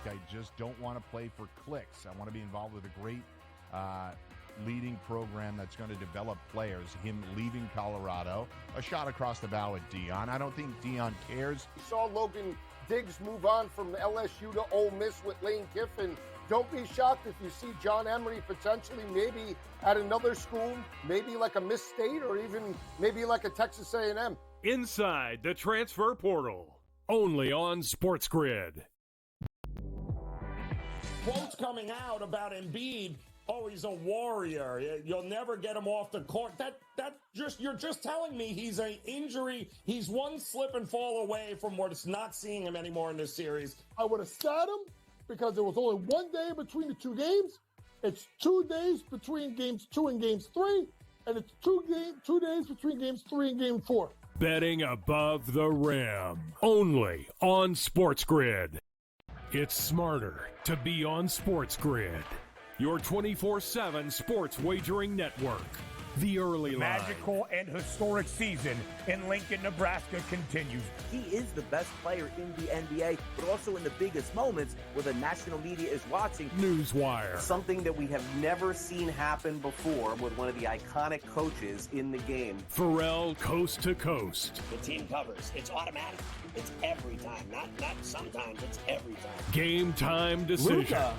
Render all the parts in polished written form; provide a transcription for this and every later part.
I just don't want to play for clicks. I want to be involved with a great leading program that's going to develop players. Him leaving Colorado, a shot across the bow at Dion. I don't think Dion cares. We saw Logan Diggs move on from LSU to Ole Miss with Lane Kiffin. Don't be shocked if you see John Emery potentially maybe at another school, maybe like a Miss State or even maybe like a Texas A&M. Inside the transfer portal, only on SportsGrid. Quotes coming out about Embiid. Oh, he's a warrior. You'll never get him off the court. You're just telling me he's an injury. He's one slip and fall away from what's not seeing him anymore in this series. I would have sat him because there was only 1 day between the two games. It's 2 days between games 2 and games 3, and it's 2 days between games 3 and game 4. Betting above the rim, only on SportsGrid. It's smarter to be on SportsGrid. Your 24/7 sports wagering network. The early line. Magical and historic season in Lincoln, Nebraska continues. He is the best player in the NBA, but also in the biggest moments where the national media is watching. Newswire. Something that we have never seen happen before with one of the iconic coaches in the game. Pharrell coast to coast. The team covers. It's automatic. It's every time. Not sometimes. It's every time. Game time decisions. Luka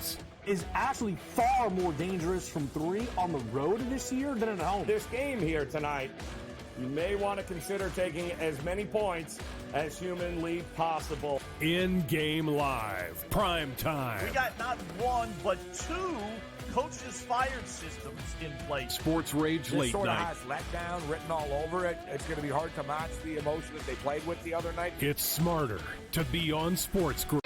is actually far more dangerous from three on the road this year than at home. This game here tonight, you may want to consider taking as many points as humanly possible. In-game live, prime time. We got not one, but two coaches fired systems in place. Sports Rage This late sort night. of has letdown written all over it. It's going to be hard to match the emotion that they played with the other night. It's smarter to be on SportsGrid.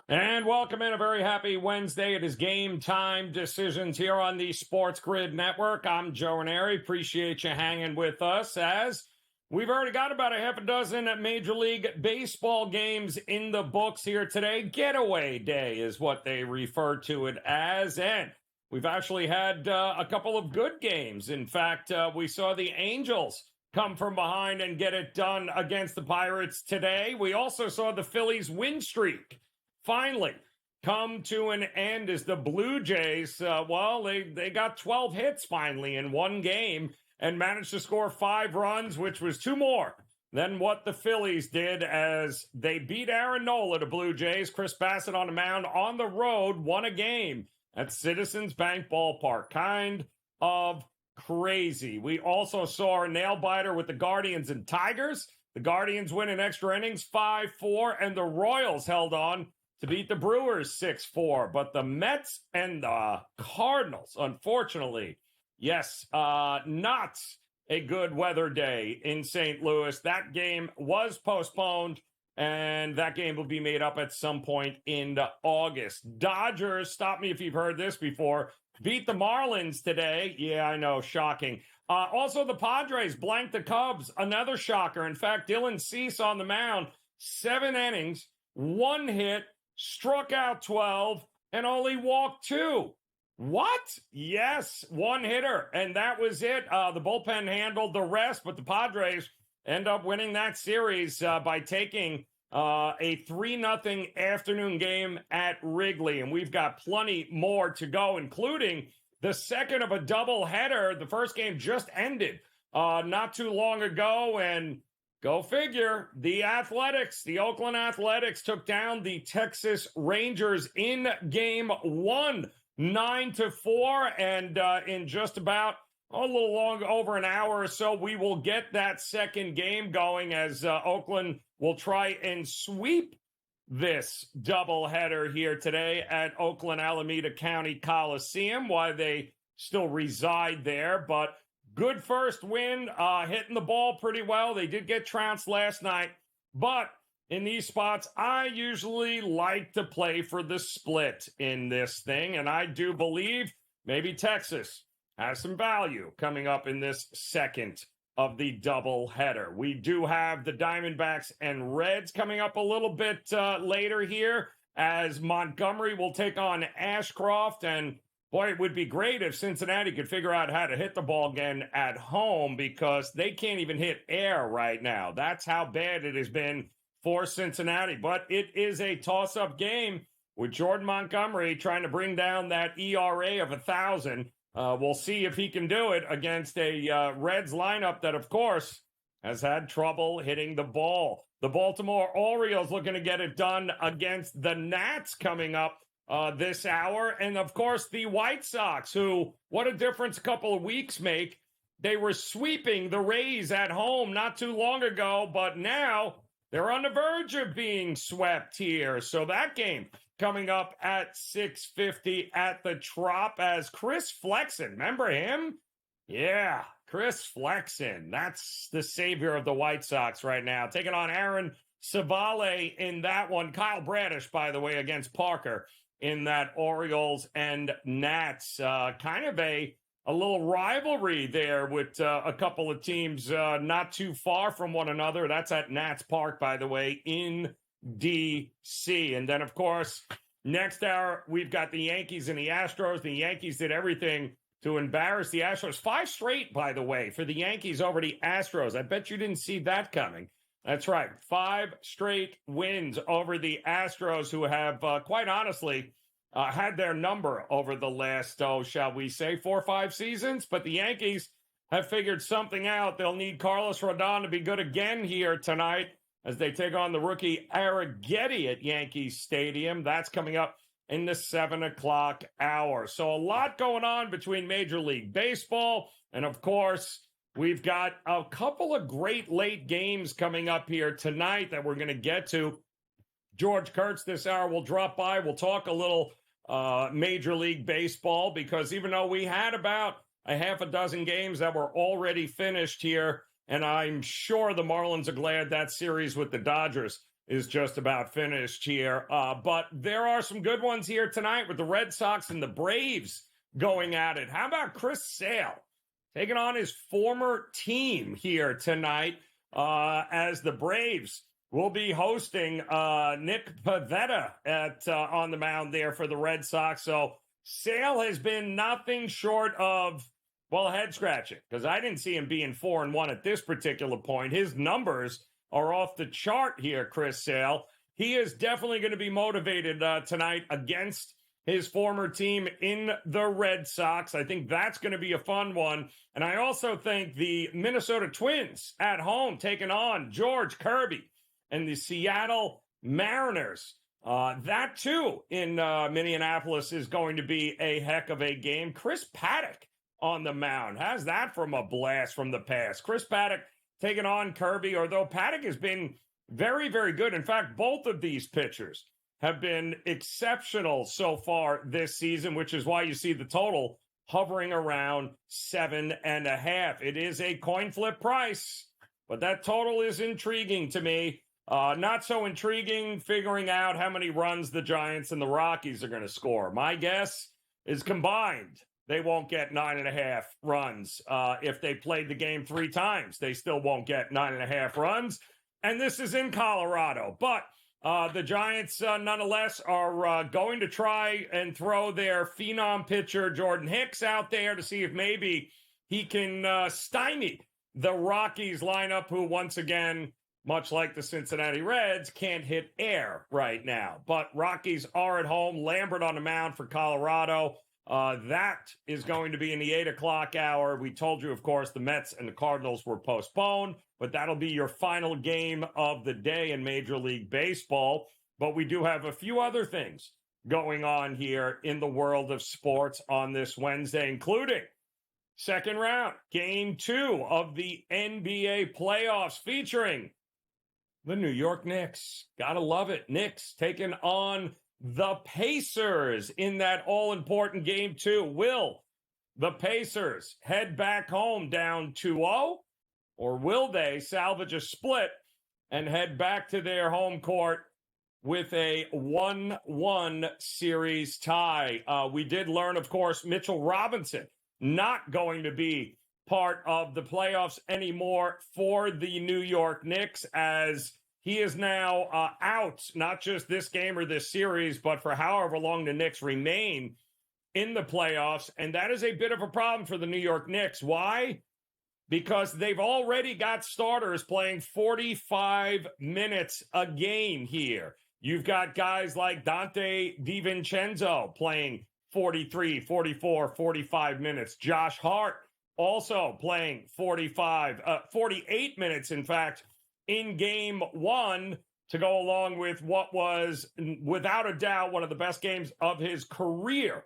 And welcome in, a very happy Wednesday. It is Game Time Decisions here on the SportsGrid Network. I'm Joe Raineri. Appreciate you hanging with us as we've already got about a half a dozen Major League Baseball games in the books here today. Getaway Day is what they refer to it as. And we've actually had a couple of good games. In fact, we saw the Angels come from behind and get it done against the Pirates today. We also saw the Phillies win streak finally come to an end as the Blue Jays, they got 12 hits finally in one game and managed to score 5 runs, which was 2 more than what the Phillies did as they beat Aaron Nola, the Blue Jays. Chris Bassett on the mound on the road, won a game at Citizens Bank Ballpark. Kind of crazy. We also saw a nail-biter with the Guardians and Tigers. The Guardians win in extra innings 5-4, and the Royals held on to beat the Brewers 6-4. But the Mets and the Cardinals, unfortunately, not a good weather day in St. Louis. That game was postponed, and that game will be made up at some point in August. Dodgers, stop me if you've heard this before, beat the Marlins today. Yeah, I know, shocking. Also, the Padres blanked the Cubs, another shocker. In fact, Dylan Cease on the mound, 7 innings, 1 hit, struck out 12, and only walked 2. What? Yes, 1 hitter, and that was it. The bullpen handled the rest, but the Padres end up winning that series by taking a 3-0 afternoon game at Wrigley, and we've got plenty more to go, including the second of a doubleheader. The first game just ended not too long ago, and go figure, the Oakland Athletics took down the Texas Rangers in game 1, 9-4, and in just about a little long over an hour or so, we will get that second game going as Oakland will try and sweep this doubleheader here today at Oakland Alameda County Coliseum while they still reside there, but good first win, hitting the ball pretty well. They did get trounced last night, but in these spots, I usually like to play for the split in this thing, and I do believe maybe Texas has some value coming up in this second of the doubleheader. We do have the Diamondbacks and Reds coming up a little bit later here, as Montgomery will take on Ashcroft. And boy, it would be great if Cincinnati could figure out how to hit the ball again at home, because they can't even hit air right now. That's how bad it has been for Cincinnati. But it is a toss-up game with Jordan Montgomery trying to bring down that ERA of 1,000. We'll see if he can do it against a Reds lineup that, of course, has had trouble hitting the ball. The Baltimore Orioles looking to get it done against the Nats coming up this hour. And, of course, the White Sox, who, what a difference a couple of weeks make. They were sweeping the Rays at home not too long ago, but now they're on the verge of being swept here. So that game coming up at 6:50 at the Trop, as Chris Flexen, remember him? Yeah, Chris Flexen. That's the savior of the White Sox right now. Taking on Aaron Savale in that one. Kyle Bradish, by the way, against Parker in that Orioles and Nats. Kind of a little rivalry there with a couple of teams not too far from one another. That's at Nats Park, by the way, in D.C. And then, of course, next hour, we've got the Yankees and the Astros. The Yankees did everything to embarrass the Astros. 5 straight, by the way, for the Yankees over the Astros. I bet you didn't see that coming. That's right. 5 straight wins over the Astros, who have, quite honestly, had their number over the last, shall we say, 4 or 5 seasons. But the Yankees have figured something out. They'll need Carlos Rodon to be good again here tonight as they take on the rookie Arrighetti at Yankee Stadium. That's coming up in the 7 o'clock hour. So a lot going on between Major League Baseball. And, of course, we've got a couple of great late games coming up here tonight that we're going to get to. George Kurtz this hour will drop by. We'll talk a little Major League Baseball, because even though we had about a half a dozen games that were already finished here, and I'm sure the Marlins are glad that series with the Dodgers is just about finished here. But there are some good ones here tonight with the Red Sox and the Braves going at it. How about Chris Sale taking on his former team here tonight as the Braves will be hosting Nick Pivetta on the mound there for the Red Sox. So Sale has been nothing short of, well, head scratching, because I didn't see him being 4-1 at this particular point. His numbers are off the chart here, Chris Sale. He is definitely going to be motivated tonight against his former team in the Red Sox. I think that's going to be a fun one. And I also think the Minnesota Twins at home taking on George Kirby and the Seattle Mariners. That, too, in Minneapolis is going to be a heck of a game. Chris Paddock on the mound. How's that from a blast from the past? Chris Paddock taking on Kirby, although Paddock has been very, very good. In fact, both of these pitchers have been exceptional so far this season, which is why you see the total hovering around 7.5. It is a coin flip price, but that total is intriguing to me. Not so intriguing figuring out how many runs the Giants and the Rockies are going to score. My guess is combined, they won't get 9.5 runs. If they played the game 3 times, they still won't get 9.5 runs. And this is in Colorado. But the Giants, nonetheless, are going to try and throw their phenom pitcher, Jordan Hicks, out there to see if maybe he can stymie the Rockies lineup, who, once again, much like the Cincinnati Reds, can't hit air right now. But Rockies are at home. Lambert on the mound for Colorado. That is going to be in the 8 o'clock hour. We told you, of course, the Mets and the Cardinals were postponed, but that'll be your final game of the day in Major League Baseball. But we do have a few other things going on here in the world of sports on this Wednesday, including second round, game 2 of the NBA playoffs featuring the New York Knicks. Gotta love it. Knicks taking on the Pacers in that all-important game 2. Will the Pacers head back home down 2-0, or will they salvage a split and head back to their home court with a 1-1 series tie? We did learn, of course, Mitchell Robinson not going to be part of the playoffs anymore for the New York Knicks, as he is now out, not just this game or this series, but for however long the Knicks remain in the playoffs. And that is a bit of a problem for the New York Knicks. Why? Because they've already got starters playing 45 minutes a game here. You've got guys like Dante DiVincenzo playing 43, 44, 45 minutes. Josh Hart also playing 48 minutes, in fact, in game one, to go along with what was, without a doubt, one of the best games of his career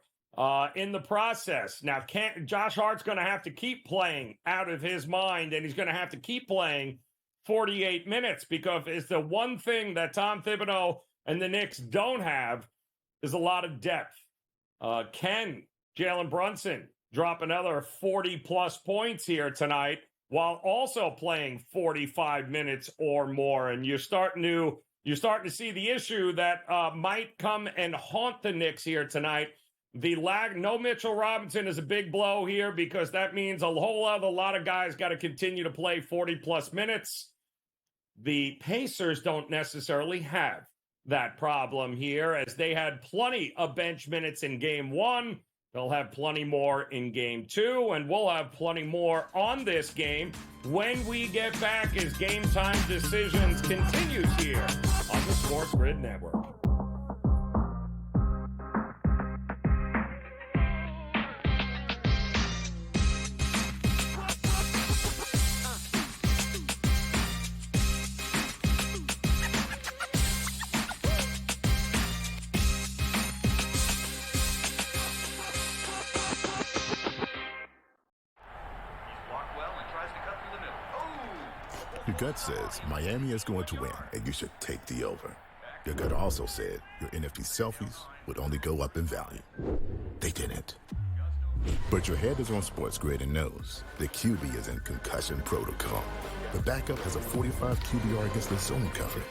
in the process. Now, Josh Hart's going to have to keep playing out of his mind, and he's going to have to keep playing 48 minutes, because it's the one thing that Tom Thibodeau and the Knicks don't have is a lot of depth. Can Jalen Brunson drop another 40-plus points here tonight while also playing 45 minutes or more? And you're starting to see the issue that might come and haunt the Knicks here tonight. No Mitchell Robinson is a big blow here, because that means a lot of guys got to continue to play 40-plus minutes. The Pacers don't necessarily have that problem here, as they had plenty of bench minutes in game one. They'll have plenty more in game two, and we'll have plenty more on this game when we get back, as Game Time Decisions continues here on the SportsGrid Network. Your gut says Miami is going to win, and you should take the over. Your gut also said your NFT selfies would only go up in value. They didn't. But your head is on SportsGrid and knows the QB is in concussion protocol. The backup has a 45 QBR against the zone coverage.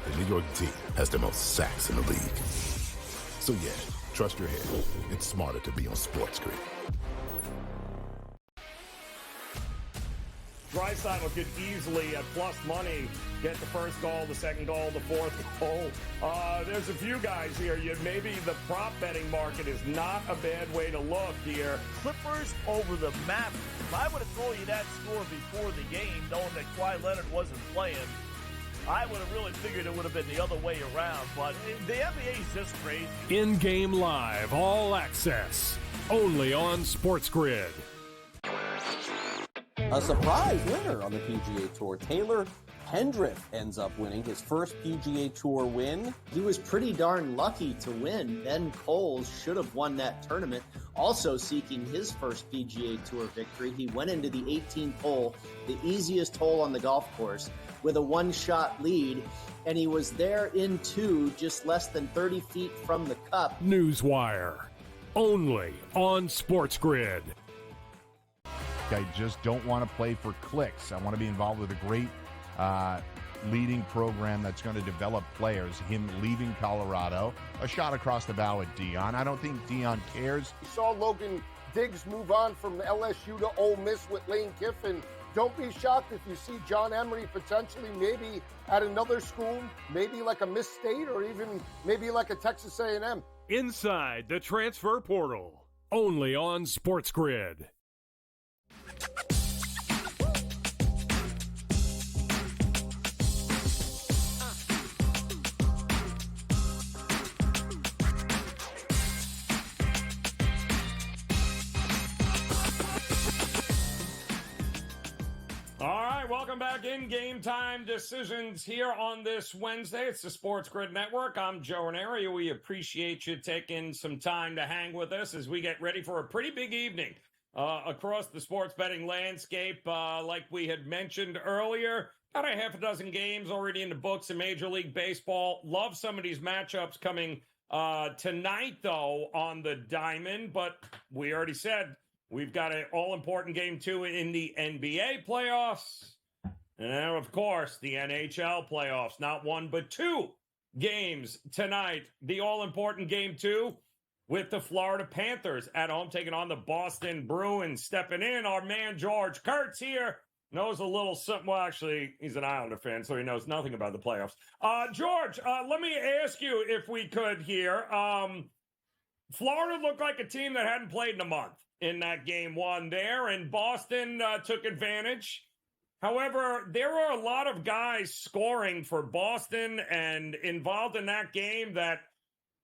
The New York D has the most sacks in the league. So yeah, trust your head. It's smarter to be on SportsGrid. Draisaitl could easily, at plus money, get the first goal, the second goal, the fourth goal. There's a few guys here. Maybe the prop betting market is not a bad way to look here. Clippers over the Mavericks. If I would have told you that score before the game, knowing that Kawhi Leonard wasn't playing, I would have really figured it would have been the other way around. But the NBA is just crazy. In-game live, all access, only on SportsGrid. A surprise winner on the PGA Tour. Taylor Pendrith ends up winning his first PGA Tour win. He was pretty darn lucky to win. Ben Coles should have won that tournament, also seeking his first PGA Tour victory. He went into the 18th hole, the easiest hole on the golf course, with a one-shot lead, and he was there in two, just less than 30 feet from the cup. Newswire, only on SportsGrid. I just don't want to play for clicks. I want to be involved with a great leading program that's going to develop players. Him leaving Colorado, a shot across the bow at Deion. I don't think Deion cares. We saw Logan Diggs move on from LSU to Ole Miss with Lane Kiffin. Don't be shocked if you see John Emery potentially maybe at another school, maybe like a Miss State, or even maybe like a Texas A&M. Inside the transfer portal, only on SportsGrid. All right, welcome back in Game Time Decisions here on this Wednesday. It's the SportsGrid Network. I'm Joe Raineri. We appreciate you taking some time to hang with us as we get ready for a pretty big evening across the sports betting landscape. Like we had mentioned earlier, about a half a dozen games already in the books in Major League Baseball. Love some of these matchups coming tonight, though, on the diamond. But we already said we've got an all-important game, too, in the NBA playoffs. And, of course, the NHL playoffs. Not one, but two games tonight. The all-important game, 2 with the Florida Panthers at home, taking on the Boston Bruins. Stepping in, our man George Kurtz here knows a little something. Well, actually, he's an Islander fan, so he knows nothing about the playoffs. George, let me ask you if we could here. Florida looked like a team that hadn't played in a month in that game one there, and Boston took advantage. However, there were a lot of guys scoring for Boston and involved in that game that,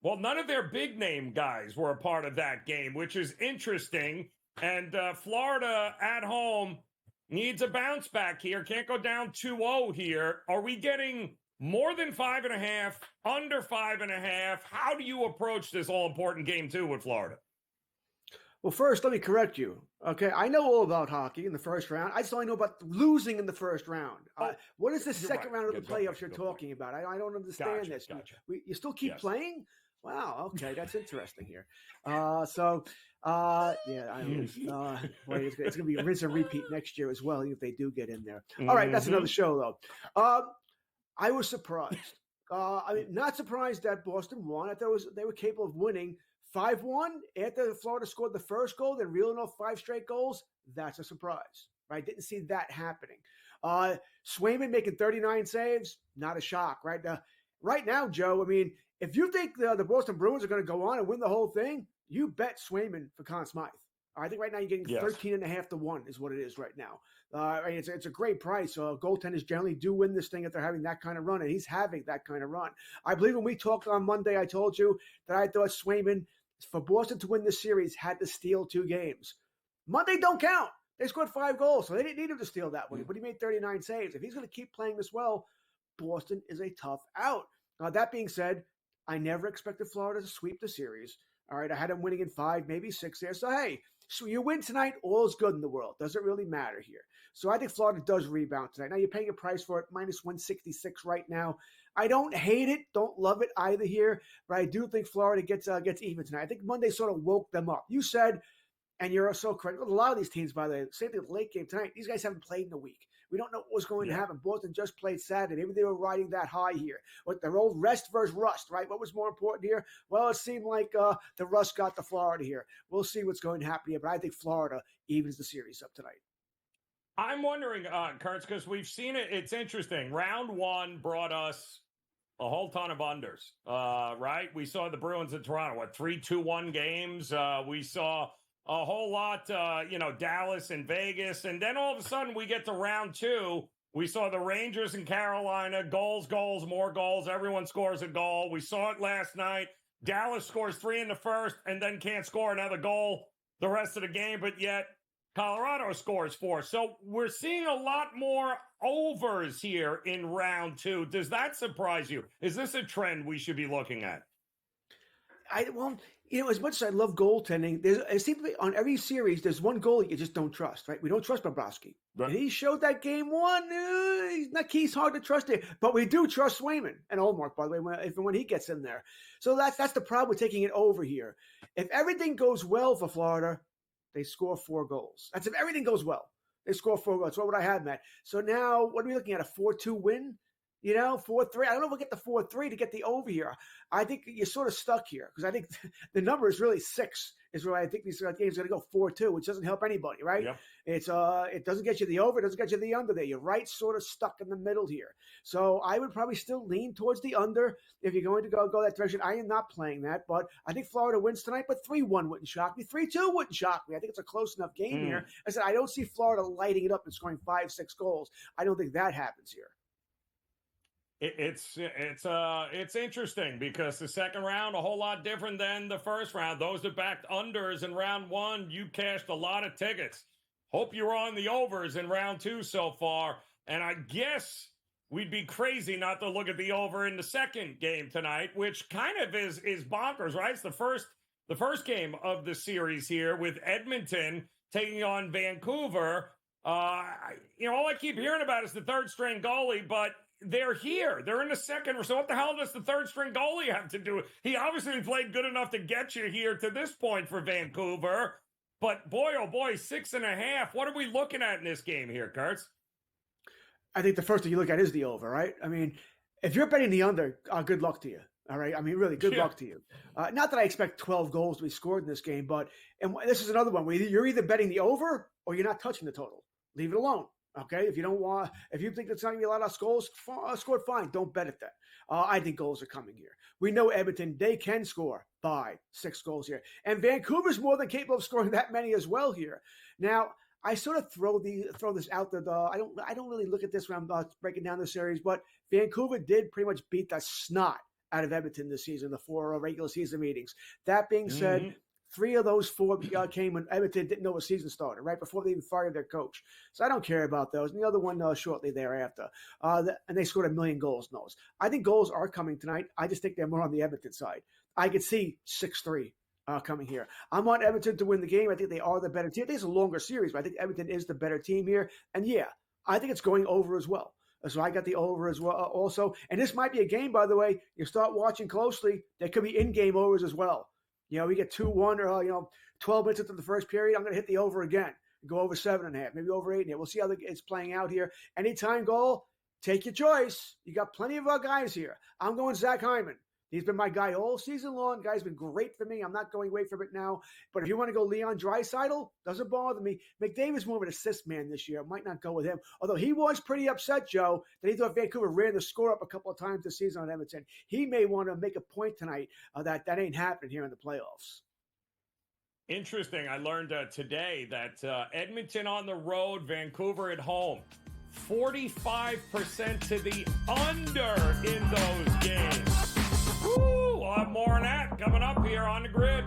well, none of their big name guys were a part of that game, which is interesting. And Florida at home needs a bounce back here. Can't go down 2-0 here. Are we getting more than 5.5, under 5.5? How do you approach this all-important game, too, with Florida? Well, first, let me correct you. Okay, I know all about hockey in the first round. I just only know about losing in the first round. What is the second round of the playoffs you're talking about? I don't understand this. Gotcha. You still keep playing? Wow, okay, that's interesting here. Yeah, boy, it's going to be a rinse and repeat next year as well, if they do get in there. All right, that's another show, though. I was surprised. Not surprised that Boston won. I thought they were capable of winning 5-1 after Florida scored the first goal, then reeling off 5 straight goals. That's a surprise. Right? Didn't see that happening. Swayman making 39 saves, not a shock. Right now, Joe, if you think the Boston Bruins are going to go on and win the whole thing, you bet Swayman for Conn Smythe. I think right now you're getting 13.5 to 1 is what it is right now. It's a great price. Goaltenders generally do win this thing if they're having that kind of run, and he's having that kind of run. I believe when we talked on Monday, I told you that I thought Swayman, for Boston to win the series, had to steal 2 games. Monday don't count. They scored 5 goals, so they didn't need him to steal that one. But he made 39 saves. If he's going to keep playing this well, Boston is a tough out. That being said, I never expected Florida to sweep the series. All right, I had them winning in 5, maybe 6 there. So, hey, so you win tonight, all is good in the world. Doesn't really matter here. So I think Florida does rebound tonight. Now, you're paying a price for it, minus 166 right now. I don't hate it, don't love it either here, but I do think Florida gets even tonight. I think Monday sort of woke them up. You said, and you're so correct, a lot of these teams, by the way, same thing with the late game tonight, these guys haven't played in a week. We don't know what was going to happen. Boston just played Saturday. Maybe they were riding that high here. But their old rest versus rust, right? What was more important here? Well, it seemed like the rust got to Florida here. We'll see what's going to happen here, but I think Florida evens the series up tonight. I'm wondering, Kurtz, because we've seen it. It's interesting. Round 1 brought us a whole ton of unders, right? We saw the Bruins in Toronto, 3-2-1 games. We saw a whole lot, Dallas and Vegas. And then all of a sudden we get to round 2. We saw the Rangers in Carolina, goals, more goals. Everyone scores a goal. We saw it last night. Dallas scores 3 in the first and then can't score another goal the rest of the game, but yet Colorado scores 4. So we're seeing a lot more overs here in round 2. Does that surprise you? Is this a trend we should be looking at? As much as I love goaltending, it seems to be on every series, there's one goalie you just don't trust, right? We don't trust Bobrovsky. Right. And he showed that game 1. He's hard to trust there. But we do trust Swayman and Olmark, by the way, when he gets in there. So that's the problem with taking it over here. If everything goes well for Florida, they score 4 goals. That's if everything goes well. They score 4 goals. What would I have, Matt? So now, what are we looking at, a 4-2 win? 4-3. I don't know if we'll get the 4-3 to get the over here. I think you're sort of stuck here because I think the number is really 6 is where I think these games are going to go 4-2, which doesn't help anybody, right? Yep. It doesn't get you the over, it doesn't get you the under there. You're right sort of stuck in the middle here. So I would probably still lean towards the under if you're going to go that direction. I am not playing that, but I think Florida wins tonight, but 3-1 wouldn't shock me. 3-2 wouldn't shock me. I think it's a close enough game here. I said, I don't see Florida lighting it up and scoring 5-6 goals. I don't think that happens here. It's interesting because the second round, a whole lot different than the first round. Those that backed unders in round 1, you cashed a lot of tickets. Hope you're on the overs in round 2 so far. And I guess we'd be crazy not to look at the over in the second game tonight, which kind of is bonkers, right? It's the first game of the series here with Edmonton taking on Vancouver. All I keep hearing about is the third string goalie, but they're here. They're in the second. So what the hell does the third string goalie have to do? He obviously played good enough to get you here to this point for Vancouver. But boy, oh boy, 6.5. What are we looking at in this game here, Kurtz? I think the first thing you look at is the over, right? I mean, if you're betting the under, good luck to you. All right. I mean, really, good luck to you. Not that I expect 12 goals to be scored in this game, but this is another one where you're either betting the over or you're not touching the total. Leave it alone. Okay. If you think that's not going to be a lot of goals scored, fine. Don't bet it then. I think goals are coming here. We know Edmonton, they can score 5, 6 goals here. And Vancouver's more than capable of scoring that many as well here. Now, I sort of throw this out there. I don't really look at this when I'm breaking down the series, but Vancouver did pretty much beat the snot out of Edmonton this season, the 4 regular season meetings. That being said, 3 of those 4 came when Edmonton didn't know a season started, right before they even fired their coach. So I don't care about those. And the other one shortly thereafter. And they scored 1 million goals in those. I think goals are coming tonight. I just think they're more on the Edmonton side. I could see 6-3 coming here. I want Edmonton to win the game. I think they are the better team. I think it's a longer series, but I think Edmonton is the better team here. And yeah, I think it's going over as well. So I got the over as well also. And this might be a game, by the way, you start watching closely, there could be in-game overs as well. We get 2-1 or, 12 minutes into the first period, I'm going to hit the over again. Go over 7.5, maybe over 8.5. We'll see how it's playing out here. Anytime goal, take your choice. You got plenty of guys here. I'm going Zach Hyman. He's been my guy all season long. Guy's been great for me. I'm not going away from it now. But if you want to go Leon Draisaitl, doesn't bother me. McDavid's more of an assist man this year. Might not go with him. Although he was pretty upset, Joe, that he thought Vancouver ran the score up a couple of times this season on Edmonton. He may want to make a point tonight that ain't happening here in the playoffs. Interesting. I learned today that Edmonton on the road, Vancouver at home. 45% to the under in those games. Woo! We'll have more on that coming up here on the grid.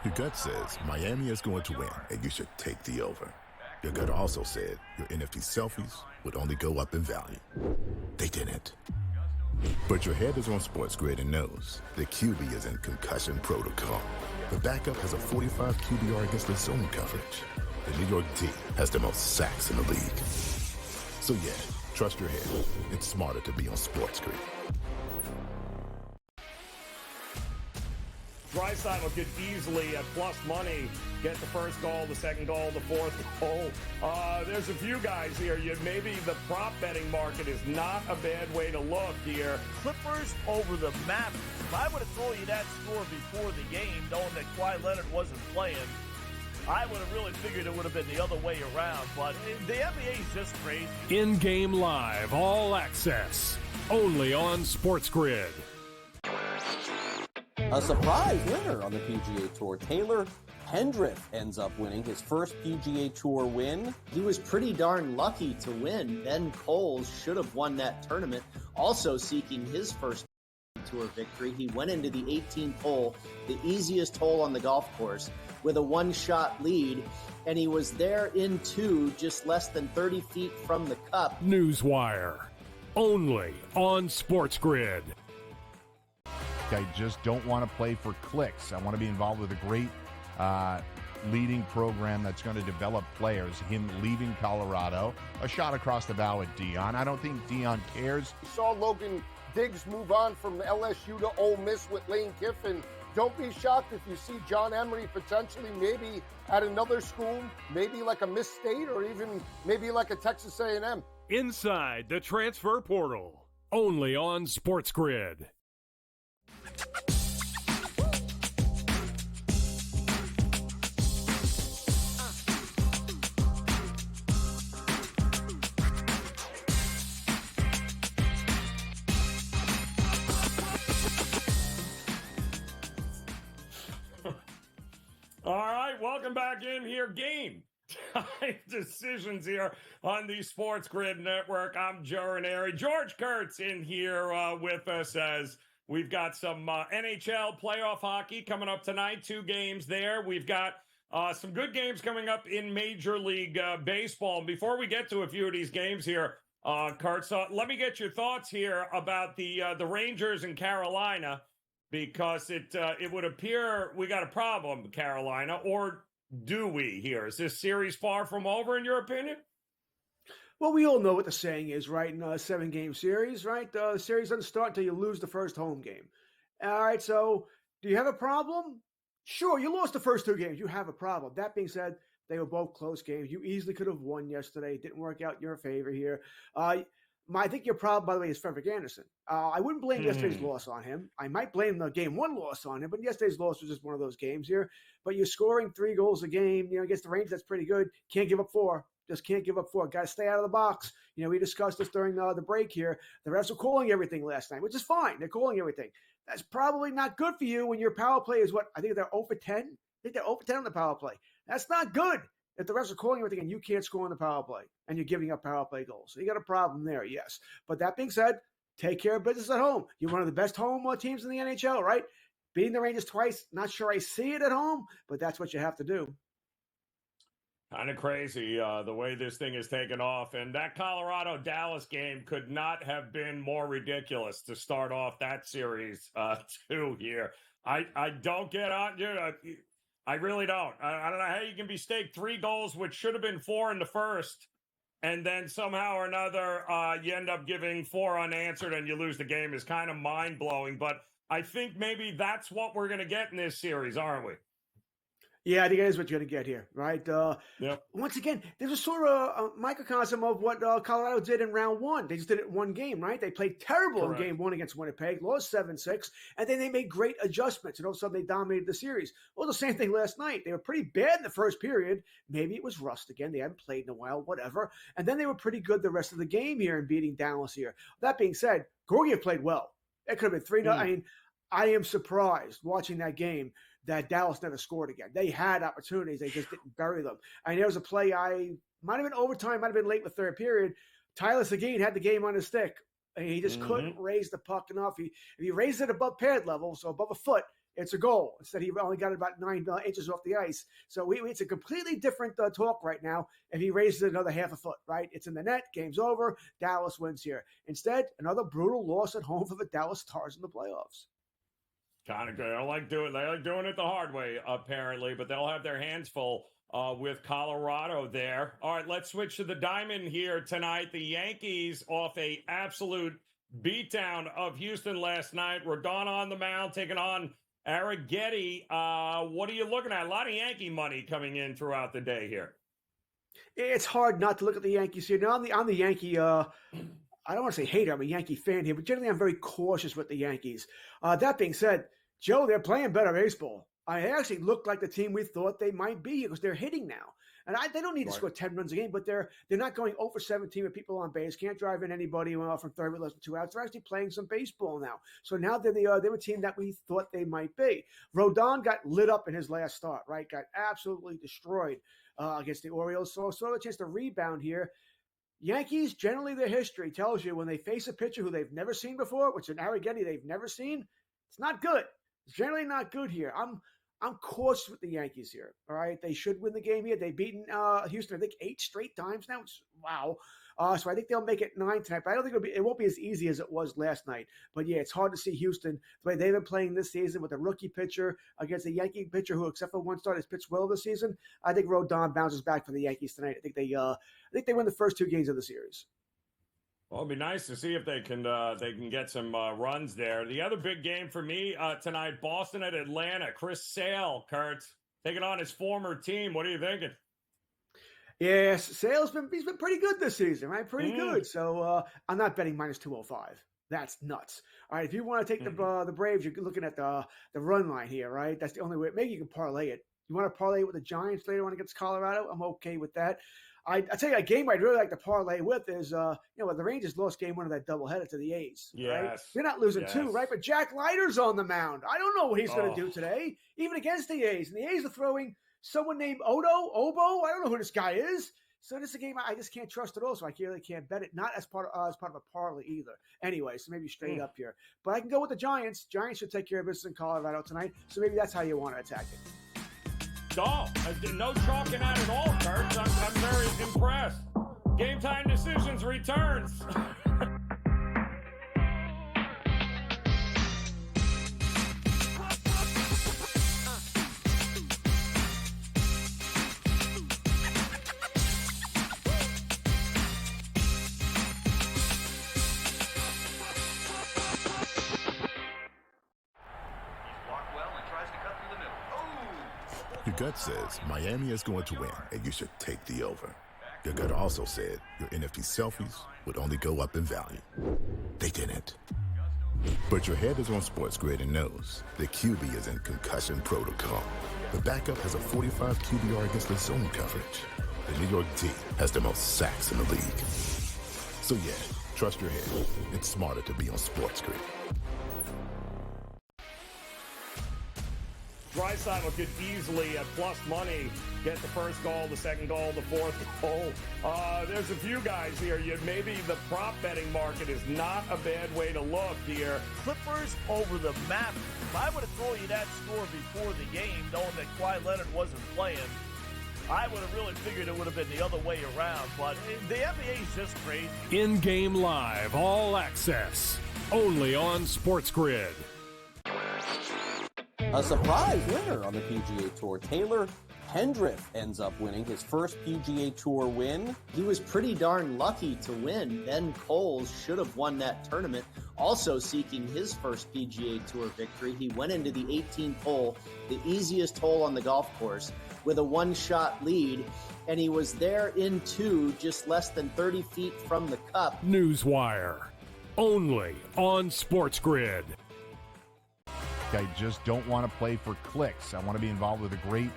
Your gut says Miami is going to win, and you should take the over. Your gut also said your NFT selfies would only go up in value. They didn't. But your head is on SportsGrid and knows the QB is in concussion protocol. The backup has a 45 QBR against the zone coverage. The New York D has the most sacks in the league. So yeah, trust your head. It's smarter to be on SportsGrid. Draisaitl could easily, at plus money, get the first goal, the second goal, the fourth goal. There's a few guys here. Maybe the prop betting market is not a bad way to look here. Clippers over the Mavericks. If I would have told you that score before the game, knowing that Kawhi Leonard wasn't playing, I would have really figured it would have been the other way around. But the NBA is just crazy. In-game live, all access, only on SportsGrid. A surprise winner on the PGA Tour. Taylor Pendrith ends up winning his first PGA Tour win. He was pretty darn lucky to win. Ben Coles should have won that tournament, also seeking his first Tour victory. He went into the 18th hole, the easiest hole on the golf course, with a one-shot lead, and he was there in 2, just less than 30 feet from the cup. Newswire, only on SportsGrid. I just don't want to play for clicks. I want to be involved with a great leading program that's going to develop players. Him leaving Colorado, a shot across the bow at Dion. I don't think Dion cares. We saw Logan Diggs move on from LSU to Ole Miss with Lane Kiffin. Don't be shocked if you see John Emery potentially maybe at another school, maybe like a Miss State or even maybe like a Texas A&M. Inside the transfer portal, only on SportsGrid. All right, welcome back in here. Game Time Decisions here on the SportsGrid Network. I'm Joe Raineri. George Kurtz in here with us as we've got some NHL playoff hockey coming up tonight. 2 games there. We've got some good games coming up in Major League Baseball. And before we get to a few of these games here, Kurtz, let me get your thoughts here about the Rangers in Carolina, because it would appear we got a problem, Carolina, or do we here? Is this series far from over, in your opinion? Well, we all know what the saying is, right? In a 7-game series, right? The series doesn't start until you lose the first home game. All right, so do you have a problem? Sure, you lost the first 2 games. You have a problem. That being said, they were both close games. You easily could have won yesterday. It didn't work out in your favor here. I think your problem, by the way, is Frederick Anderson. I wouldn't blame yesterday's loss on him. I might blame the game 1 loss on him, but yesterday's loss was just one of those games here. But you're scoring 3 goals a game, against the Rangers, that's pretty good. Can't give up 4. Just can't give up 4. Got to stay out of the box. We discussed this during the break here. The refs were calling everything last night, which is fine. They're calling everything. That's probably not good for you when your power play is I think they're 0 for 10. I think they're 0 for 10 on the power play. That's not good. If the refs are calling everything and you can't score on the power play and you're giving up power play goals. So you got a problem there, yes. But that being said, take care of business at home. You're one of the best home teams in the NHL, right? Beating the Rangers twice, not sure I see it at home, but that's what you have to do. Kind of crazy the way this thing is taken off. And that Colorado-Dallas game could not have been more ridiculous to start off that series too here. I don't get on. I really don't. I don't know how you can be staked 3 goals, which should have been 4 in the first, and then somehow or another you end up giving 4 unanswered and you lose the game is kind of mind-blowing. But I think maybe that's what we're going to get in this series, aren't we? Yeah, I think that is what you're going to get here, right? Yep. Once again, there's a sort of a microcosm of what Colorado did in round 1. They just did it 1 game, right? They played terrible in game 1 against Winnipeg, lost 7-6, and then they made great adjustments, and all of a sudden they dominated the series. Well, the same thing last night. They were pretty bad in the first period. Maybe it was rust again. They hadn't played in a while, whatever. And then they were pretty good the rest of the game here in beating Dallas here. That being said, Georgiev played well. It could have been 3-0. I mean, I am surprised watching that game that Dallas never scored again. They had opportunities. They just didn't bury them. And there was a play, might have been overtime, might have been late in the third period. Tyler Seguin had the game on his stick. And he just couldn't raise the puck enough. If he raised it above pad level, so above a foot, it's a goal. Instead, he only got it about 9 inches off the ice. So it's a completely different talk right now. If he raises it another half a foot, right? It's in the net. Game's over. Dallas wins here. Instead, another brutal loss at home for the Dallas Stars in the playoffs. Kind of good. They like doing it the hard way, apparently, but they'll have their hands full with Colorado there. All right, let's switch to the diamond here tonight. The Yankees off a absolute beatdown of Houston last night. Rodon on the mound, taking on Arrighetti. What are you looking at? A lot of Yankee money coming in throughout the day here. It's hard not to look at the Yankees here. Now, I'm the Yankee I don't want to say hater. I'm a Yankee fan here, but generally I'm very cautious with the Yankees. That being said, Joe, they're playing better baseball. They actually look like the team we thought they might be because they're hitting now. And they don't need to score 10 runs a game, but they're not going 0 for 17 with people on base. Can't drive in anybody from third with less than 2 outs. They're actually playing some baseball now. So now they're a team that we thought they might be. Rodon got lit up in his last start, right? Got absolutely destroyed against the Orioles. So a chance to rebound here. Yankees, generally their history tells you when they face a pitcher who they've never seen before, which is an Arrighetti they've never seen, it's not good. It's generally not good here. I'm cautious with the Yankees here. All right, they should win the game here. They've beaten Houston, I think 8 straight times now. Wow. So I think they'll make it 9 tonight. But I don't think it won't be as easy as it was last night. But yeah, it's hard to see Houston the way they've been playing this season with a rookie pitcher against a Yankee pitcher who, except for one start, has pitched well this season. I think Rodon bounces back for the Yankees tonight. I think they win the first 2 games of the series. Well, it'd be nice to see if they can get some runs there. The other big game for me tonight, Boston at Atlanta. Chris Sale, Kurt, taking on his former team. What are you thinking? Yes, Sale's been pretty good this season, right? Pretty good. So I'm not betting minus 205. That's nuts. All right, if you want to take the Braves, you're looking at the run line here, right? That's the only way. Maybe you can parlay it. You want to parlay it with the Giants later on against Colorado? I'm okay with that. I tell you, a game I'd really like to parlay with is, the Rangers lost game 1 of that doubleheader to the A's. Yes. Right? They're not losing 2, right? But Jack Leiter's on the mound. I don't know what he's going to do today, even against the A's. And the A's are throwing someone named Obo. I don't know who this guy is. So this is a game I just can't trust at all. So I really can't bet it. Not as part of a parlay either. Anyway, so maybe straight up here. But I can go with the Giants. Giants should take care of business in Colorado tonight. So maybe that's how you want to attack it. Oh, no chalking out at all, Kurt. I'm very impressed. Game Time Decisions returns. gut says Miami is going to win, and you should take the over. Your gut also said your NFT selfies would only go up in value. They didn't. But your head is on SportsGrid and knows the QB is in concussion protocol. The backup has a 45 QBR against the zone coverage. The New York D has the most sacks in the league. So yeah, trust your head. It's smarter to be on SportsGrid. Draisaitl could easily, at plus money, get the first goal, the second goal, the fourth goal. There's a few guys here. Maybe the prop betting market is not a bad way to look here. Clippers over the Mavericks. If I would have told you that score before the game, knowing that Kawhi Leonard wasn't playing, I would have really figured it would have been the other way around. But the NBA is just crazy. In-game live, all access, only on SportsGrid. A surprise winner on the PGA Tour. Taylor Pendrith ends up winning his first PGA Tour win. He was pretty darn lucky to win. Ben Coles should have won that tournament. Also seeking his first PGA Tour victory, he went into the 18th hole, the easiest hole on the golf course, with a one-shot lead, and he was there in two, just less than 30 feet from the cup. Newswire, only on SportsGrid. I just don't want to play for clicks. I want to be involved with a great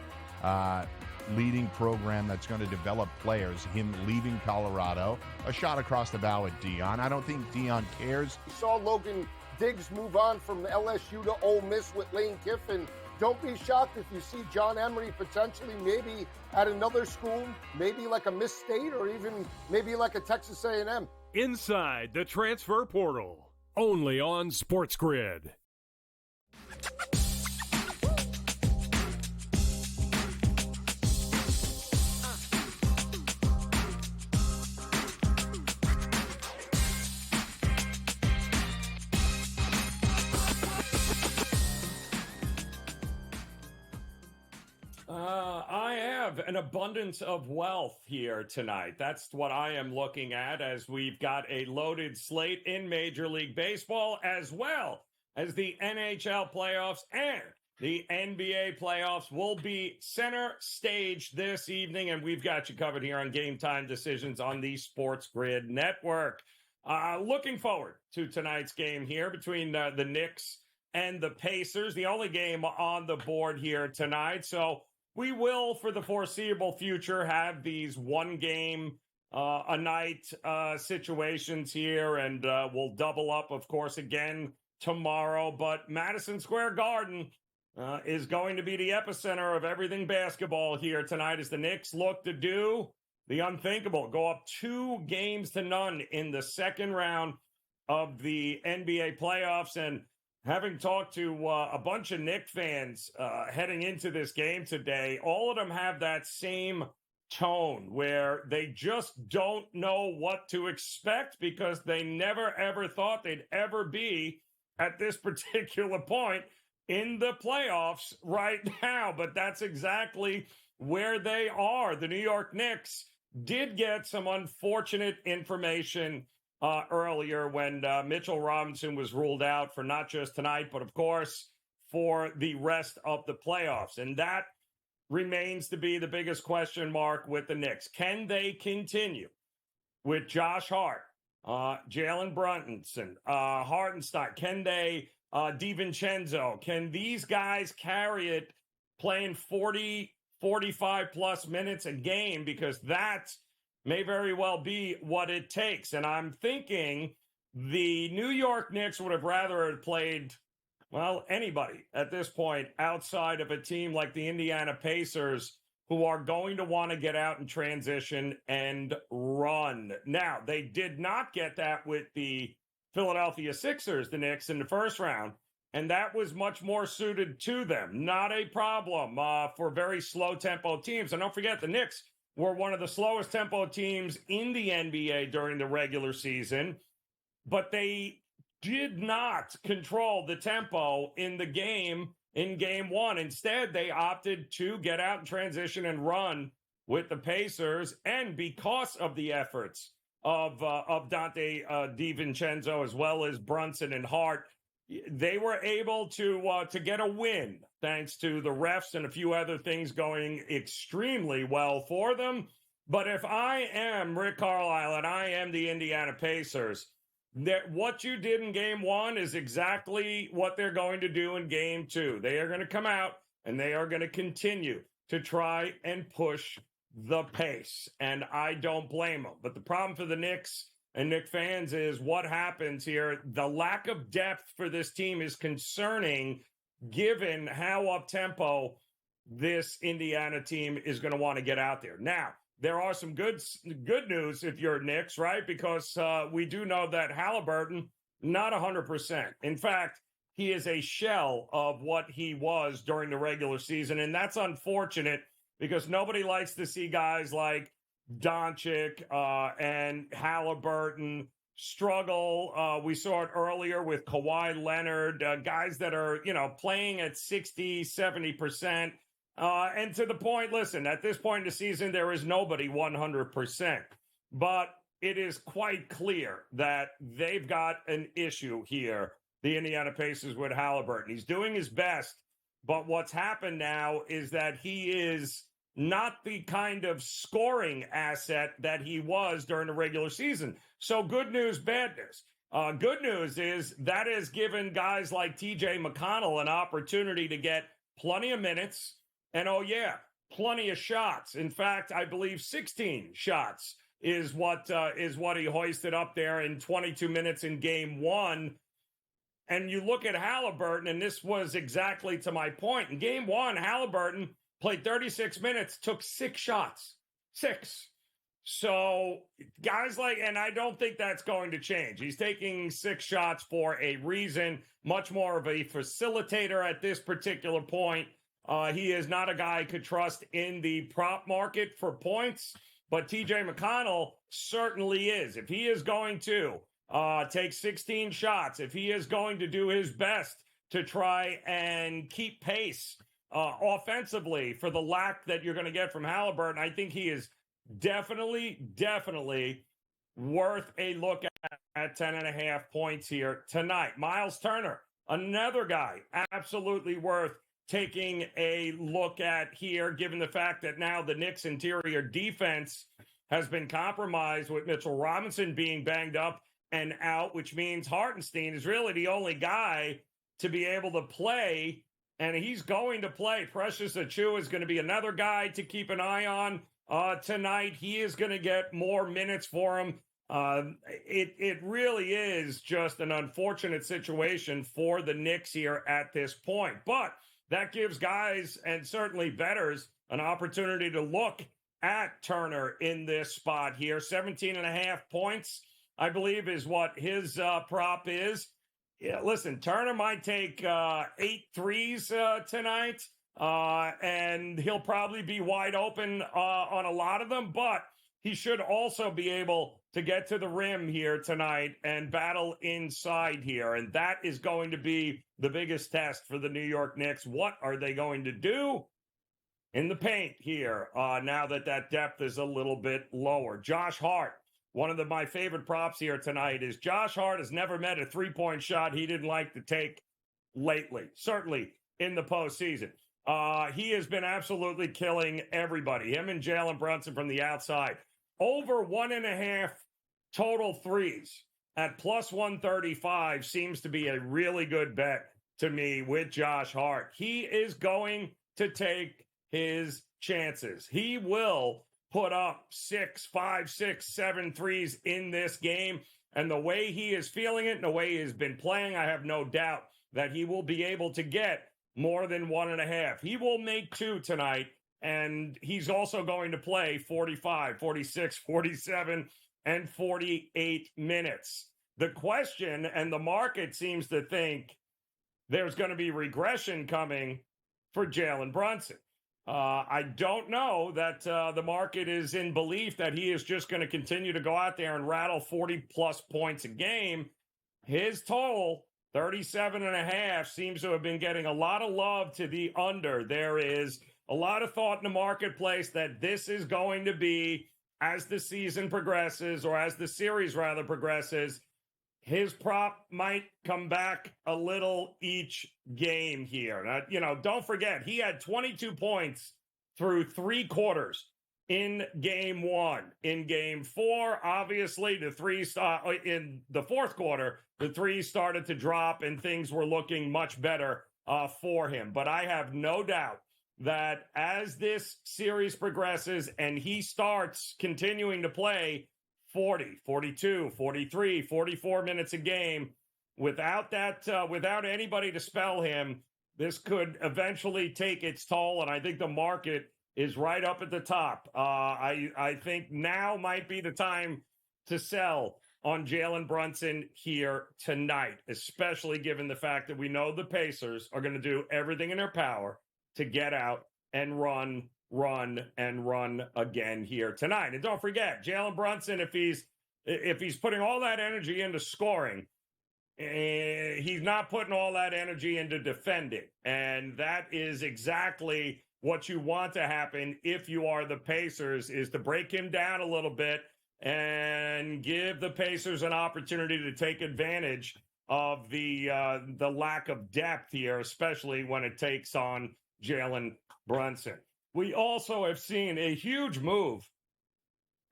leading program that's going to develop players. Him leaving Colorado, a shot across the bow at Dion. I don't think Dion cares. We saw Logan Diggs move on from LSU to Ole Miss with Lane Kiffin. Don't be shocked if you see John Emery potentially maybe at another school, maybe like a Miss State or even maybe like a Texas A&M. Inside the transfer portal, only on SportsGrid. I have an abundance of wealth here tonight. That's what I am looking at as we've got a loaded slate in Major League Baseball, as well as the NHL playoffs and the NBA playoffs will be center stage this evening, and we've got you covered here on GameTime Decisions on the SportsGrid Network. Looking forward to tonight's game here between the Knicks and the Pacers, the only game on the board here tonight. So we will, for the foreseeable future, have these one-game a night situations here, and we'll double up, of course, again tomorrow. But Madison Square Garden is going to be the epicenter of everything basketball here tonight as the Knicks look to do the unthinkable, go up 2-0 in the second round of the NBA playoffs. And having talked to a bunch of Knicks fans heading into this game today, all of them have that same tone where they just don't know what to expect because they never, ever thought they'd ever be at this particular point in the playoffs right now. But that's exactly where they are. The New York Knicks did get some unfortunate information earlier when Mitchell Robinson was ruled out for not just tonight, but of course for the rest of the playoffs. And that remains to be the biggest question mark with the Knicks. Can they continue with Josh Hart, Jalen Brunson, Hartenstein? Can they, DiVincenzo? Can these guys carry it playing 40, 45 plus minutes a game? Because that may very well be what it takes. And I'm thinking the New York Knicks would have rather have played, well, anybody at this point outside of a team like the Indiana Pacers, who are going to want to get out and transition and run. Now, they did not get that with the Philadelphia Sixers, the Knicks, in the first round, and that was much more suited to them. Not a problem for very slow-tempo teams. And don't forget, the Knicks were one of the slowest tempo teams in the NBA during the regular season, but they did not control the tempo in the game in game one. Instead, they opted to get out and transition and run with the Pacers. And because of the efforts of Dante DiVincenzo, as well as Brunson and Hart, they were able to get a win thanks to the refs and a few other things going extremely well for them. But if I am Rick Carlisle and I am the Indiana Pacers, that what you did in game one is exactly what they're going to do in game two. They are going to come out and they are going to continue to try and push the pace. And I don't blame them. But the problem for the Knicks and Knicks fans is what happens here. The lack of depth for this team is concerning given how up-tempo this Indiana team is going to want to get out there. Now, there are some good news if you're Knicks, right? Because we do know that Halliburton, not 100%. In fact, he is a shell of what he was during the regular season. And that's unfortunate because nobody likes to see guys like Doncic and Halliburton struggle. We saw it earlier with Kawhi Leonard, guys that are, playing at 60, 70%. And to the point, listen, at this point in the season, there is nobody 100%. But it is quite clear that they've got an issue here, the Indiana Pacers, with Halliburton. He's doing his best, but what's happened now is that he is not the kind of scoring asset that he was during the regular season. So good news, bad news. Good news is that has given guys like TJ McConnell an opportunity to get plenty of minutes and, plenty of shots. In fact, I believe 16 shots is what he hoisted up there in 22 minutes in game one. And you look at Halliburton, and this was exactly to my point. In game one, Halliburton played 36 minutes, took 6 shots. 6. So guys and I don't think that's going to change. He's taking 6 shots for a reason, much more of a facilitator at this particular point. He is not a guy I could trust in the prop market for points, but TJ McConnell certainly is. If he is going to take 16 shots, if he is going to do his best to try and keep pace offensively for the lack that you're going to get from Halliburton, I think he is definitely worth a look at 10.5 points here tonight. Miles Turner, another guy absolutely worth taking a look at here, given the fact that now the Knicks' interior defense has been compromised with Mitchell Robinson being banged up and out, which means Hartenstein is really the only guy to be able to play, and he's going to play. Precious Achiuwa is going to be another guy to keep an eye on tonight. He is going to get more minutes for him. It really is just an unfortunate situation for the Knicks here at this point. But that gives guys and certainly bettors an opportunity to look at Turner in this spot here. 17.5 points, I believe, is what his prop is. Yeah, listen, Turner might take 8 threes tonight, and he'll probably be wide open on a lot of them, but he should also be able to get to the rim here tonight and battle inside here. And that is going to be the biggest test for the New York Knicks. What are they going to do in the paint here now that depth is a little bit lower? Josh Hart, one of my favorite props here tonight is Josh Hart has never met a three-point shot he didn't like to take lately, certainly in the postseason. He has been absolutely killing everybody, him and Jalen Brunson from the outside. Over 1.5 total threes at plus 135 seems to be a really good bet to me with Josh Hart. He is going to take his chances. He will put up 6, 5, 6, 7 threes in this game. And the way he is feeling it and the way he has been playing, I have no doubt that he will be able to get more than 1.5. He will make 2 tonight. And he's also going to play 45, 46, 47, and 48 minutes. The question, and the market seems to think there's going to be regression coming for Jalen Brunson. I don't know that the market is in belief that he is just going to continue to go out there and rattle 40-plus points a game. His total, 37.5, seems to have been getting a lot of love to the under. There is a lot of thought in the marketplace that this is going to be, as the season progresses, or as the series rather progresses, his prop might come back a little each game here. Now, don't forget, he had 22 points through 3 quarters in game 1. In game 4, obviously, in the fourth quarter, the 3 started to drop and things were looking much better for him. But I have no doubt that as this series progresses and he starts continuing to play 40, 42, 43, 44 minutes a game without anybody to spell him, this could eventually take its toll. And I think the market is right up at the top. I think now might be the time to sell on Jalen Brunson here tonight, especially given the fact that we know the Pacers are going to do everything in their power to get out and run again here tonight. And don't forget, Jalen Brunson, if he's putting all that energy into scoring, he's not putting all that energy into defending. And that is exactly what you want to happen if you are the Pacers, is to break him down a little bit and give the Pacers an opportunity to take advantage of the lack of depth here, especially when it takes on Jalen Brunson. We also have seen a huge move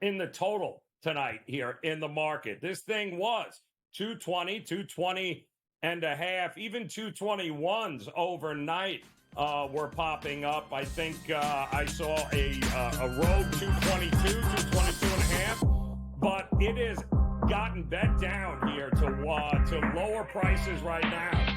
in the total tonight here in the market. This thing was 220 and a half, even 221s overnight were popping up. I think I saw a road 222, 222 and a half, but it has gotten bet down here to lower prices right now.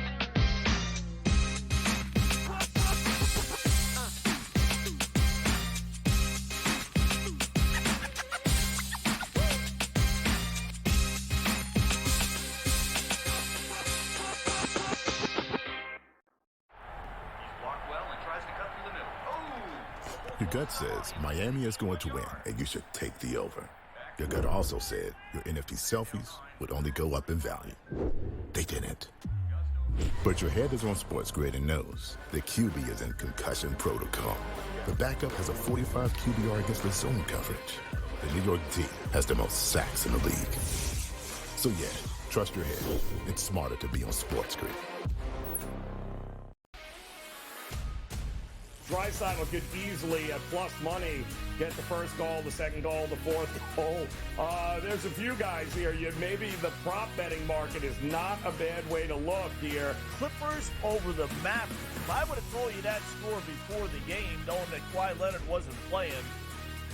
Your gut says Miami is going to win, and you should take the over. Your gut also said your NFT selfies would only go up in value. They didn't. But your head is on SportsGrid and knows the QB is in concussion protocol. The backup has a 45 QBR against the zone coverage. The New York D has the most sacks in the league. So yeah, trust your head. It's smarter to be on SportsGrid. Draisaitl could easily, at plus money, get the first goal, the second goal, the fourth goal. There's a few guys here. Maybe the prop betting market is not a bad way to look here. Clippers over the Mavericks. If I would have told you that score before the game, knowing that Kawhi Leonard wasn't playing,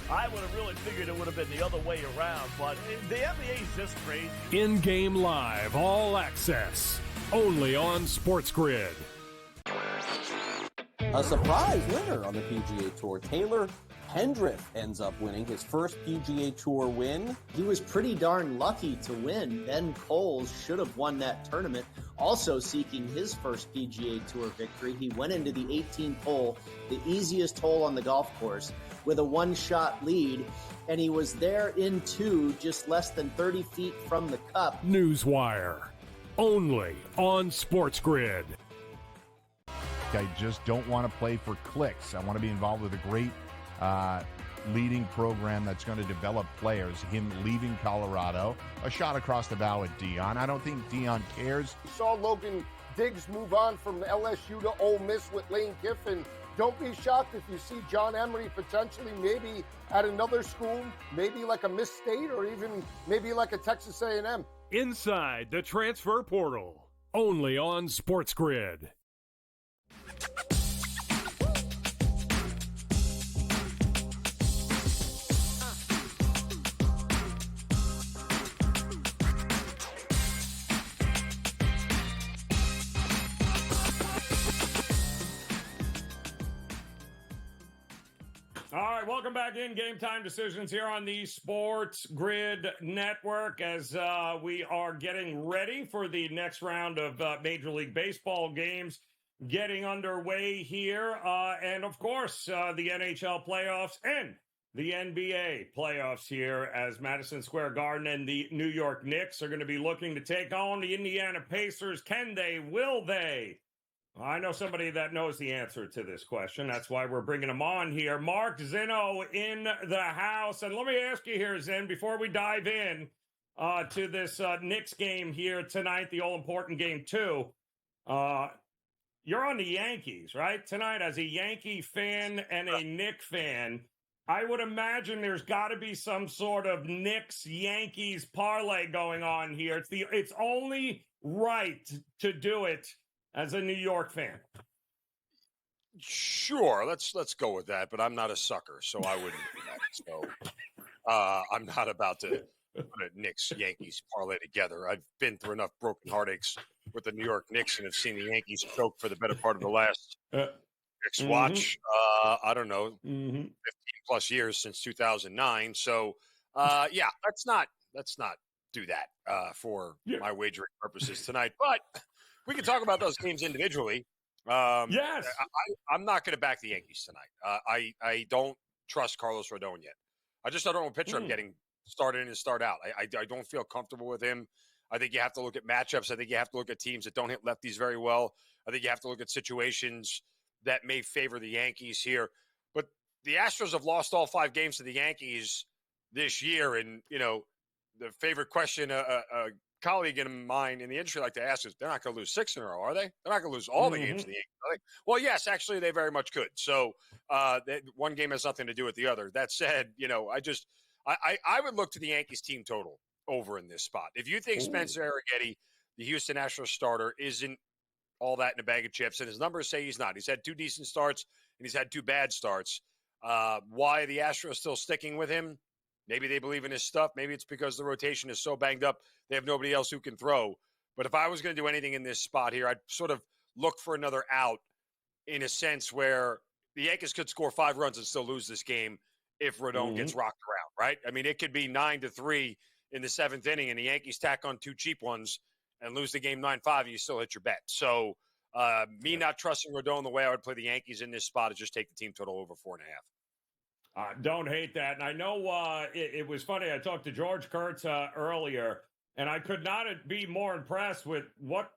I would have really figured it would have been the other way around. But the NBA is just crazy. In-game live, all access, only on SportsGrid. A surprise winner on the PGA Tour. Taylor Pendrith ends up winning his first PGA Tour win. He was pretty darn lucky to win. Ben Coles should have won that tournament. Also seeking his first PGA Tour victory, he went into the 18th hole, the easiest hole on the golf course, with a one-shot lead, and he was there in 2, just less than 30 feet from the cup. Newswire, only on SportsGrid. I just don't want to play for clicks. I want to be involved with a great leading program that's going to develop players. Him leaving Colorado, a shot across the bow at Dion. I don't think Dion cares. We saw Logan Diggs move on from LSU to Ole Miss with Lane Kiffin. Don't be shocked if you see John Emery potentially maybe at another school, maybe like a Miss State or even maybe like a Texas A&M. Inside the transfer portal, only on SportsGrid. All right, welcome back in GameTime Decisions here on the SportsGrid Network as we are getting ready for the next round of Major League Baseball games getting underway here. And, of course, the NHL playoffs and the NBA playoffs here as Madison Square Garden and the New York Knicks are going to be looking to take on the Indiana Pacers. Can they? Will they? I know somebody that knows the answer to this question. That's why we're bringing him on here. Mark Zinno in the house. And let me ask you here, Zin, before we dive in, to this Knicks game here tonight, the all-important game, too. You're on the Yankees, right? Tonight, as a Yankee fan and a Knicks fan, I would imagine there's got to be some sort of Knicks-Yankees parlay going on here. It's only right to do it as a New York fan. Sure, let's go with that, but I'm not a sucker, so I wouldn't do that. So I'm not about to put a Knicks-Yankees parlay together. I've been through enough broken heartaches with the New York Knicks and have seen the Yankees choke for the better part of the last Knicks watch. I don't know, 15 plus years since 2009. So yeah, let's not do that for my wagering purposes tonight. But we can talk about those games individually. Yes, I'm not going to back the Yankees tonight. I don't trust Carlos Rodon yet. I just don't know what pitcher I'm getting started in and start out. I don't feel comfortable with him. I think you have to look at matchups. I think you have to look at teams that don't hit lefties very well. I think you have to look at situations that may favor the Yankees here. But the Astros have lost all 5 games to the Yankees this year. And, you know, the favorite question a colleague of mine in the industry like to ask is, they're not going to lose 6 in a row, are they? They're not going to lose all the games to the Yankees, are they? Well, yes, actually, they very much could. So one game has nothing to do with the other. That said, you know, I would look to the Yankees team total over in this spot. If you think Spencer Arrighetti, the Houston Astros starter, isn't all that in a bag of chips, and his numbers say he's not. He's had 2 decent starts, and he's had 2 bad starts. Why are the Astros still sticking with him? Maybe they believe in his stuff. Maybe it's because the rotation is so banged up, they have nobody else who can throw. But if I was going to do anything in this spot here, I'd sort of look for another out in a sense where the Yankees could score 5 runs and still lose this game if Rodon gets rocked around, right? I mean, it could be 9-3 in the 7th inning, and the Yankees tack on 2 cheap ones and lose the game 9-5, and you still hit your bet. So me not trusting Rodon the way I would play the Yankees in this spot is just take the team total over 4.5. Don't hate that. And I know it was funny. I talked to George Kurtz earlier, and I could not be more impressed with what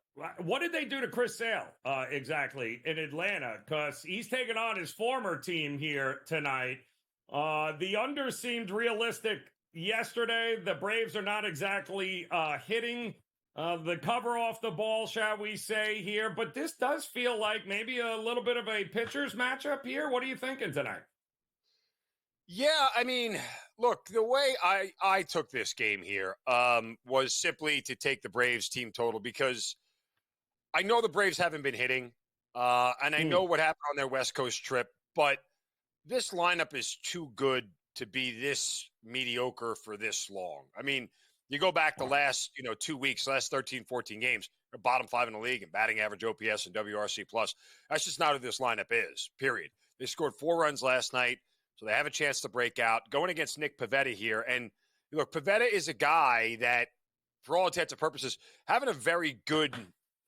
did they do to Chris Sale exactly in Atlanta, because he's taking on his former team here tonight. The under seemed realistic yesterday. The Braves are not exactly hitting the cover off the ball, shall we say, here. But this does feel like maybe a little bit of a pitcher's matchup here. What are you thinking tonight? Yeah, I mean, look, the way I took this game here was simply to take the Braves team total because I know the Braves haven't been hitting, and I know what happened on their West Coast trip, but this lineup is too good to be this mediocre for this long. I mean, you go back the last 2 weeks, last 13, 14 games, they're bottom 5 in the league in batting average, OPS, and WRC+. That's just not who this lineup is, period. They scored 4 runs last night. So they have a chance to break out. Going against Nick Pivetta here. And look, Pivetta is a guy that, for all intents and purposes, having a very good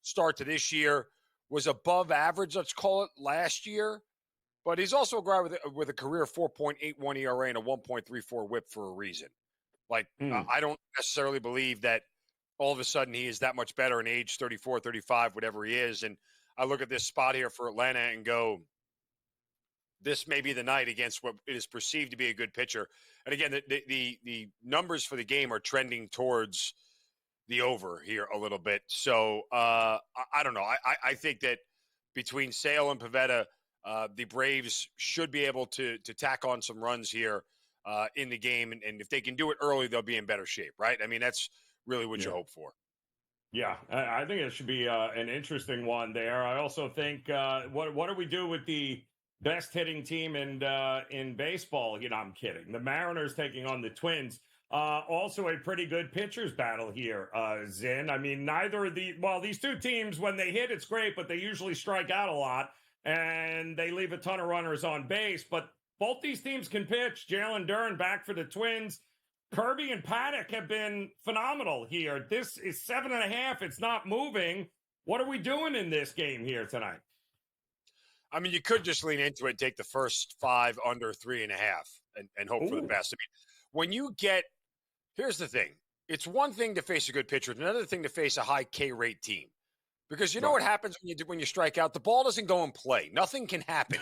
start to this year, was above average, let's call it, last year. But he's also a guy with a career 4.81 ERA and a 1.34 whip for a reason. Like, I don't necessarily believe that all of a sudden he is that much better in age 34, 35, whatever he is. And I look at this spot here for Atlanta and go, this may be the night against what is perceived to be a good pitcher. And again, the numbers for the game are trending towards the over here a little bit. So I don't know. I think that between Sale and Pivetta, the Braves should be able to tack on some runs here in the game. And if they can do it early, they'll be in better shape, right? I mean, that's really what you hope for. Yeah, I think it should be an interesting one there. I also think, what do we do with the best hitting team in baseball? I'm kidding. The Mariners taking on the Twins. Also a pretty good pitchers battle here, Zin. I mean, these 2 teams, when they hit, it's great, but they usually strike out a lot, and they leave a ton of runners on base. But both these teams can pitch. Jalen Duren back for the Twins. Kirby and Paddock have been phenomenal here. This is 7.5. It's not moving. What are we doing in this game here tonight? I mean, you could just lean into it and take the first 5 under 3.5 and hope for the best. I mean, here's the thing. It's one thing to face a good pitcher. It's another thing to face a high K-rate team. Because you know what happens when you strike out? The ball doesn't go in play. Nothing can happen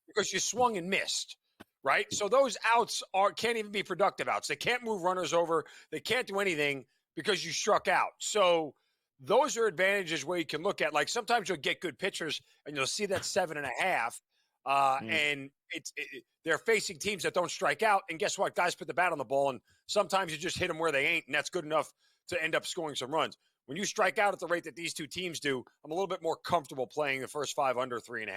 because you swung and missed, right? So those outs can't even be productive outs. They can't move runners over. They can't do anything because you struck out. So those are advantages where you can look at, like, sometimes you'll get good pitchers and you'll see that 7.5. And they're facing teams that don't strike out. And guess what? Guys put the bat on the ball, and sometimes you just hit them where they ain't, and that's good enough to end up scoring some runs. When you strike out at the rate that these two teams do, I'm a little bit more comfortable playing the first 5 under 3.5.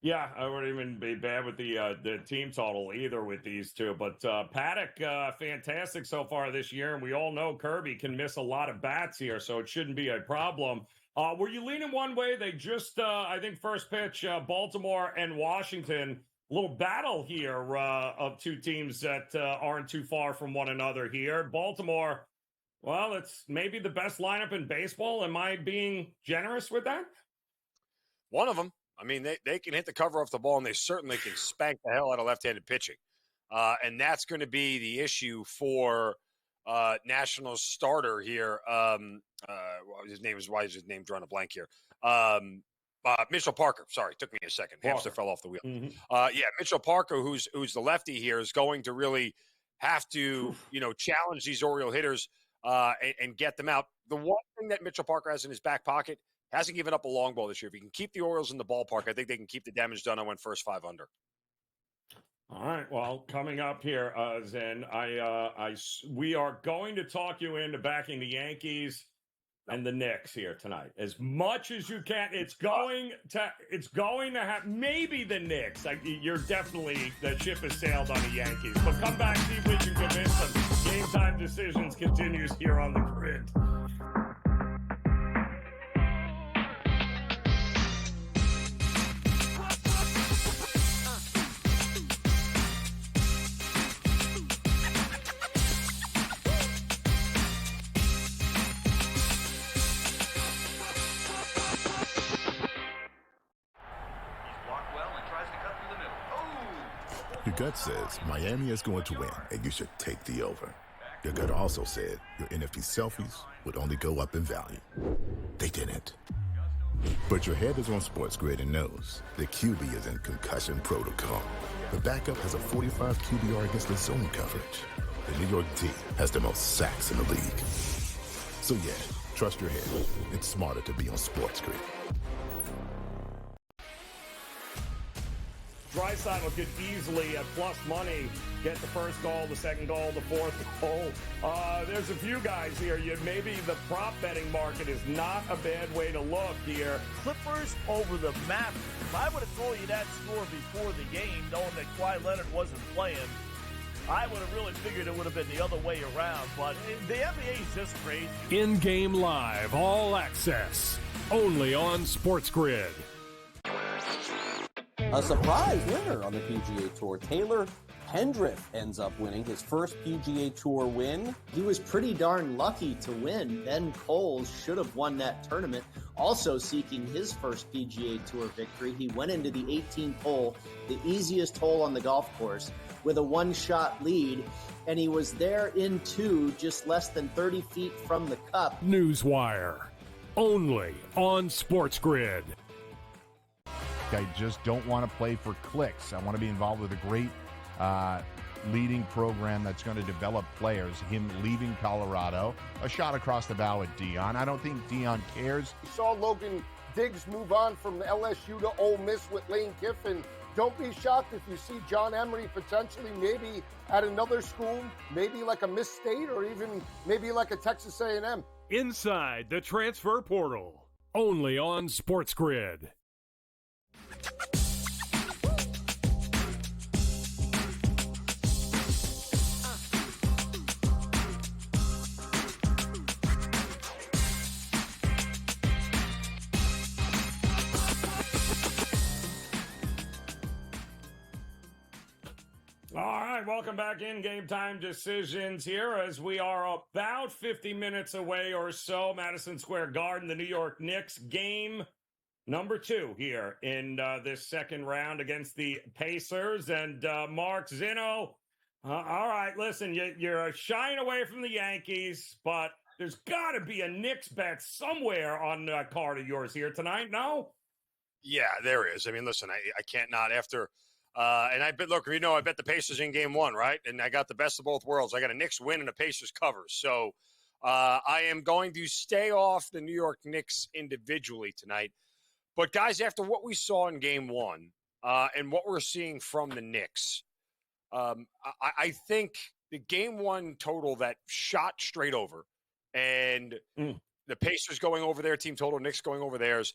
Yeah, I wouldn't even be bad with the team total either with these two. But Paddock, fantastic so far this year, and we all know Kirby can miss a lot of bats here, so it shouldn't be a problem. Were you leaning one way? They just, I think, first pitch, Baltimore and Washington. A little battle here of two teams that aren't too far from one another here. Baltimore, well, it's maybe the best lineup in baseball. Am I being generous with that? One of them. I mean, they can hit the cover off the ball, and they certainly can spank the hell out of left-handed pitching. And that's going to be the issue for Nationals starter here. Why is his name drawing a blank here? Mitchell Parker. Sorry, took me a second. Hamster fell off the wheel. Mm-hmm. Mitchell Parker, who's the lefty here, is going to really have to, challenge these Oriole hitters and get them out. The one thing that Mitchell Parker has in his back pocket, hasn't given up a long ball this year. If he can keep the Orioles in the ballpark, I think they can keep the damage done. I went first 5 under. All right. Well, coming up here, Zen, we are going to talk you into backing the Yankees and the Knicks here tonight as much as you can. It's going to have maybe the Knicks. You're definitely, the ship has sailed on the Yankees. But come back, see if we can convince them. Game Time Decisions continues here on the Grid. Your gut says Miami is going to win, and you should take the over. Your gut also said your NFT selfies would only go up in value. They didn't. But your head is on SportsGrid and knows the QB is in concussion protocol. The backup has a 45 QBR against the zone coverage. The New York D has the most sacks in the league. So yeah, trust your head. It's smarter to be on SportsGrid. Draisaitl could easily, at plus money, get the first goal, the second goal, the fourth goal. There's a few guys here. Maybe the prop betting market is not a bad way to look here. Clippers over the Mavericks. If I would have told you that score before the game, knowing that Kawhi Leonard wasn't playing, I would have really figured it would have been the other way around. But the NBA is just crazy. In-game live, all access, only on SportsGrid. A surprise winner on the PGA Tour. Taylor Pendrith ends up winning his first PGA Tour win. He was pretty darn lucky to win. Ben Coles should have won that tournament. Also seeking his first PGA Tour victory, he went into the 18th hole, the easiest hole on the golf course, with a one-shot lead, and he was there in 2, just less than 30 feet from the cup. Newswire, only on SportsGrid. I just don't want to play for clicks. I want to be involved with a great leading program that's going to develop players. Him leaving Colorado, a shot across the bow at Dion. I don't think Dion cares. We saw Logan Diggs move on from LSU to Ole Miss with Lane Kiffin. Don't be shocked if you see John Emery potentially maybe at another school, maybe like a Miss State or even maybe like a Texas A&M. Inside the transfer portal, only on SportsGrid. All right, welcome back in Game Time Decisions here as we are about 50 minutes away or so. Madison Square Garden, the New York Knicks game number 2 here in this second round against the Pacers. And Mark Zinno, all right, listen, you're shying away from the Yankees, but there's got to be a Knicks bet somewhere on the card of yours here tonight, no? Yeah, there is. I mean, listen, I can't not after And I bet the Pacers in game one, right? And I got the best of both worlds. I got a Knicks win and a Pacers cover. So I am going to stay off the New York Knicks individually tonight. But, guys, after what we saw in game one and what we're seeing from the Knicks, I think the game one total that shot straight over and the Pacers going over their team total, Knicks going over theirs,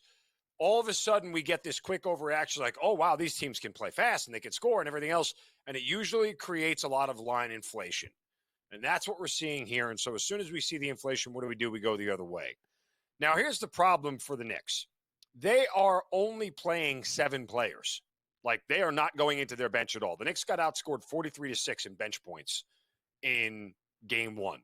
all of a sudden we get this quick overreaction like, oh, wow, these teams can play fast and they can score and everything else. And it usually creates a lot of line inflation. And that's what we're seeing here. And so as soon as we see the inflation, what do? We go the other way. Now, here's the problem for the Knicks. They are only playing 7 players. Like, they are not going into their bench at all. The Knicks got outscored 43-6 in bench points in game one.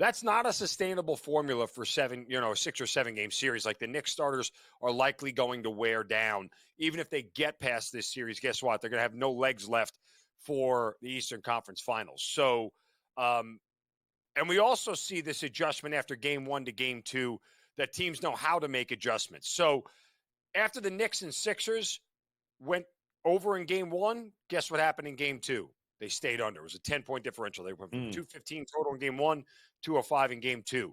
That's not a sustainable formula for 6 or 7 game series. Like, the Knicks starters are likely going to wear down. Even if they get past this series, guess what? They're going to have no legs left for the Eastern Conference Finals. So, and we also see this adjustment after game one to game two that teams know how to make adjustments. So after the Knicks and Sixers went over in game one, guess what happened in game two? They stayed under. It was a 10-point differential. They went from 215 total in game one, 205 in game two.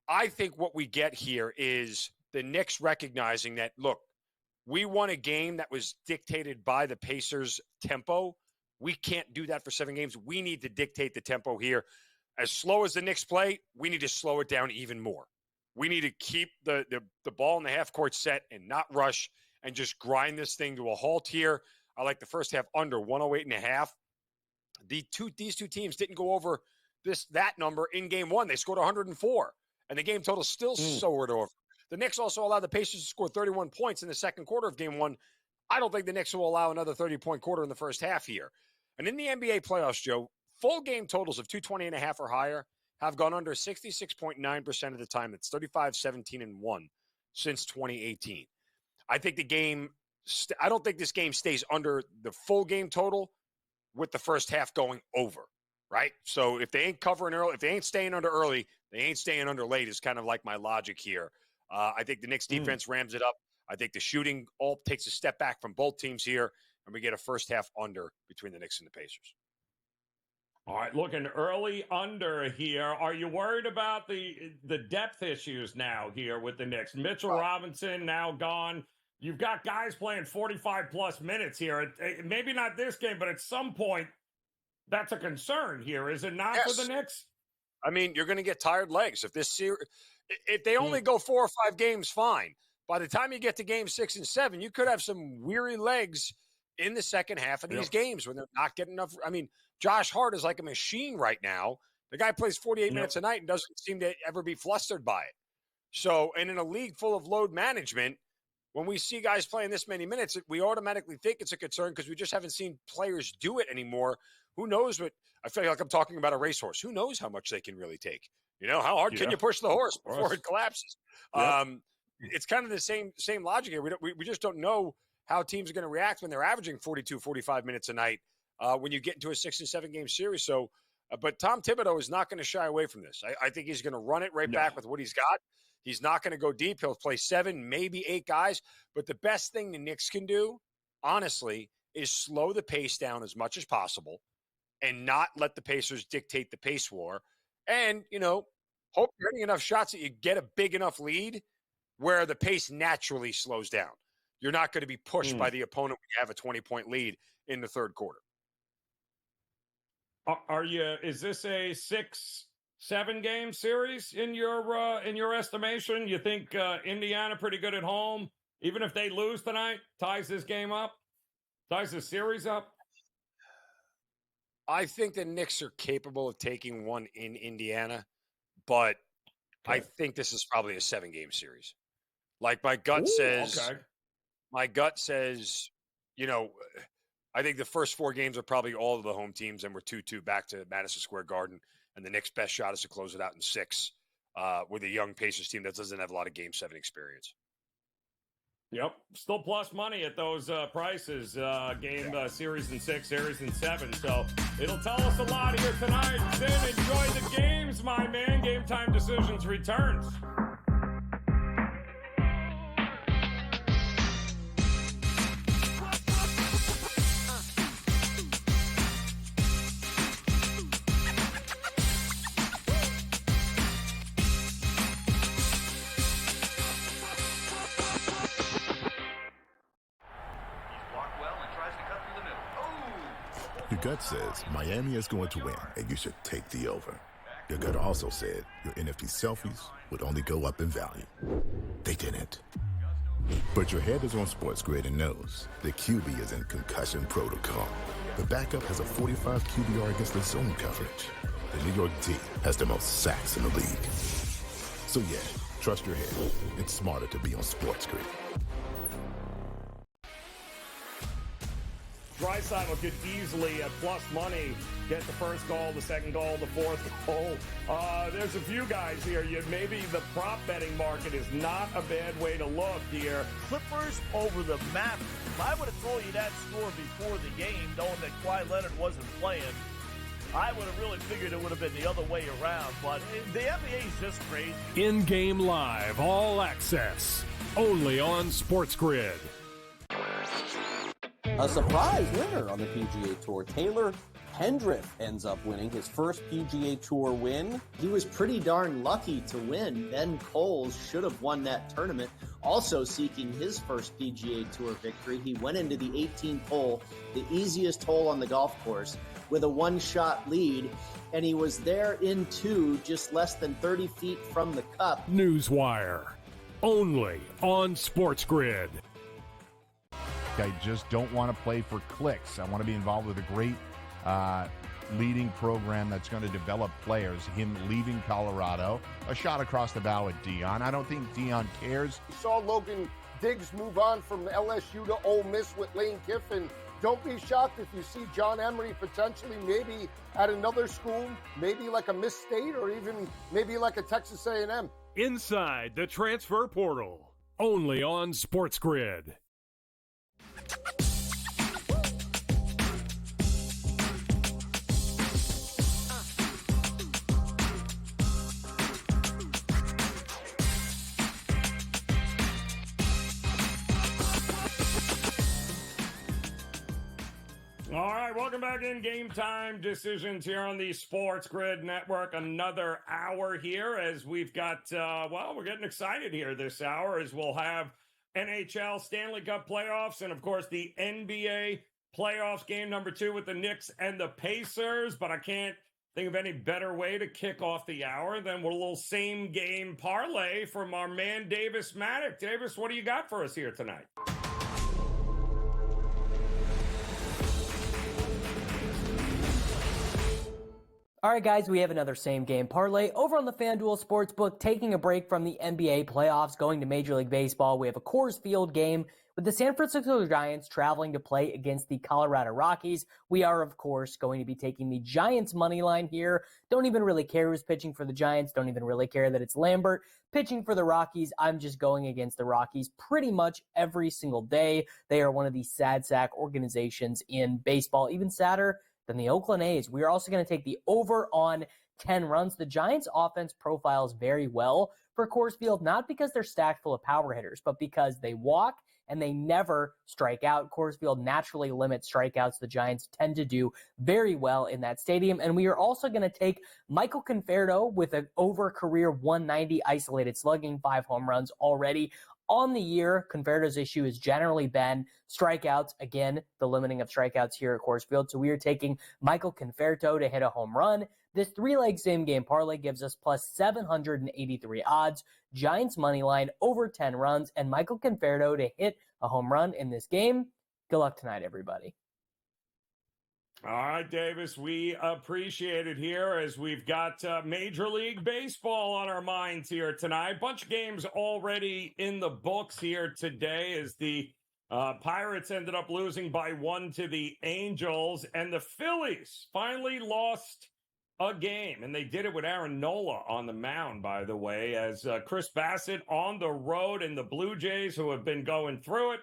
I think what we get here is the Knicks recognizing that, look, we won a game that was dictated by the Pacers' tempo. We can't do that for 7 games. We need to dictate the tempo here. As slow as the Knicks play, we need to slow it down even more. We need to keep the ball in the half-court set and not rush and just grind this thing to a halt here. I like the first half under 108.5. These two teams didn't go over that number in game one. They scored 104, and the game total still soared over. The Knicks also allowed the Pacers to score 31 points in the second quarter of game one. I don't think the Knicks will allow another 30-point quarter in the first half here. And in the NBA playoffs, Joe, full game totals of 220.5 or higher have gone under 66.9% of the time. That's 35-17-1 since 2018. I think I don't think this game stays under the full game total with the first half going over, right? So if they ain't covering early, if they ain't staying under early, they ain't staying under late is kind of like my logic here. I think the Knicks defense rams it up. I think the shooting all takes a step back from both teams here, and we get a first half under between the Knicks and the Pacers. All right, looking early under here. Are you worried about the depth issues now here with the Knicks? Mitchell Robinson now gone. You've got guys playing 45-plus minutes here. Maybe not this game, but at some point, that's a concern here, is it not, for the Knicks? I mean, you're going to get tired legs. If they only go 4 or 5 games, fine. By the time you get to game 6 and 7, you could have some weary legs in the second half of these games when they're not getting enough. I mean, Josh Hart is like a machine right now. The guy plays 48 minutes a night and doesn't seem to ever be flustered by it. So, and in a league full of load management, when we see guys playing this many minutes, we automatically think it's a concern because we just haven't seen players do it anymore. Who knows what – I feel like I'm talking about a racehorse. Who knows how much they can really take? You know, how hard can you push the horse before it collapses? It's kind of the same logic here. We just don't know how teams are going to react when they're averaging 42, 45 minutes a night when you get into a 6 and 7 game series. So, but Tom Thibodeau is not going to shy away from this. I think he's going to run it right back with what he's got. He's not going to go deep. He'll play 7, maybe 8 guys. But the best thing the Knicks can do, honestly, is slow the pace down as much as possible and not let the Pacers dictate the pace war. And, you know, hope you're hitting enough shots that you get a big enough lead where the pace naturally slows down. You're not going to be pushed by the opponent when you have a 20-point lead in the third quarter. Is this a 6-7 game series in your estimation? You think Indiana pretty good at home, even if they lose tonight, ties this game up, ties the series up? I think the Knicks are capable of taking one in Indiana, but I think this is probably a 7-game series. Like my gut says, you know, I think the first 4 games are probably all of the home teams, and we're 2-2 back to Madison Square Garden. And the Knicks' best shot is to close it out in 6 with a young Pacers team that doesn't have a lot of Game 7 experience. Yep. Still plus money at those prices. Series in 6, series in 7. So it'll tell us a lot here tonight. Then enjoy the games, my man. Game Time Decisions returns. Your gut says Miami is going to win, and you should take the over. Your gut also said your NFT selfies would only go up in value. They didn't. But your head is on SportsGrid and knows the QB is in concussion protocol. The backup has a 45 QBR against the zone coverage. The New York D has the most sacks in the league. So yeah, trust your head. It's smarter to be on SportsGrid. Draisaitl could easily, at plus money, get the first goal, the second goal, the fourth goal. There's a few guys here. Maybe the prop betting market is not a bad way to look here. Clippers over the Mavericks. I would have told you that score before the game, knowing that Kawhi Leonard wasn't playing. I would have really figured it would have been the other way around, but the NBA is just crazy. In-game live, all access, only on SportsGrid. A surprise winner on the PGA Tour. Taylor Pendrith ends up winning his first PGA Tour win. He was pretty darn lucky to win. Ben Coles should have won that tournament. Also seeking his first PGA Tour victory, he went into the 18th hole, the easiest hole on the golf course, with a one-shot lead, and he was there in two, just less than 30 feet from the cup. Newswire, only on SportsGrid. I just don't want to play for clicks. I want to be involved with a great leading program that's going to develop players. Him leaving Colorado, a shot across the bow at Dion. I don't think Dion cares. We saw Logan Diggs move on from LSU to Ole Miss with Lane Kiffin. Don't be shocked if you see John Emery potentially maybe at another school, maybe like a Miss State or even maybe like a Texas A&M. Inside the transfer portal, only on SportsGrid. All right, welcome back in Game Time Decisions here on the SportsGrid Network. Another hour here as we've got, we're getting excited here this hour as we'll have NHL Stanley Cup playoffs and, of course, the NBA playoffs, game number 2 with the Knicks and the Pacers. But I can't think of any better way to kick off the hour than with a little same-game parlay from our man Davis Maddock. Davis, what do you got for us here tonight? All right, guys, we have another same-game parlay over on the FanDuel Sportsbook, taking a break from the NBA playoffs, going to Major League Baseball. We have a Coors Field game with the San Francisco Giants traveling to play against the Colorado Rockies. We are, of course, going to be taking the Giants money line here. Don't even really care who's pitching for the Giants. Don't even really care that it's Lambert pitching for the Rockies. I'm just going against the Rockies pretty much every single day. They are one of the sad sack organizations in baseball, even sadder than the Oakland A's. We are also going to take the over on 10 runs. The Giants offense profiles very well for Coors Field, not because they're stacked full of power hitters, but because they walk and they never strike out. Coors Field naturally limits strikeouts. The Giants tend to do very well in that stadium. And we are also going to take Michael Conforto with an over career 190 isolated slugging, 5 home runs already on the year. Conforto's issue has generally been strikeouts. Again, the limiting of strikeouts here at Coors Field. So we are taking Michael Conforto to hit a home run. This 3-leg same-game parlay gives us plus 783 odds. Giants money line over 10 runs, and Michael Conforto to hit a home run in this game. Good luck tonight, everybody. All right, Davis, we appreciate it here as we've got Major League Baseball on our minds here tonight. Bunch of games already in the books here today as the Pirates ended up losing by 1 to the Angels, and the Phillies finally lost a game, and they did it with Aaron Nola on the mound, by the way, as Chris Bassett on the road and the Blue Jays, who have been going through it,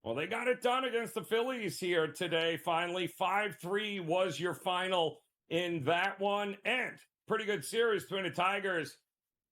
well, they got it done against the Phillies here today. Finally, 5-3 was your final in that one. And pretty good series between the Tigers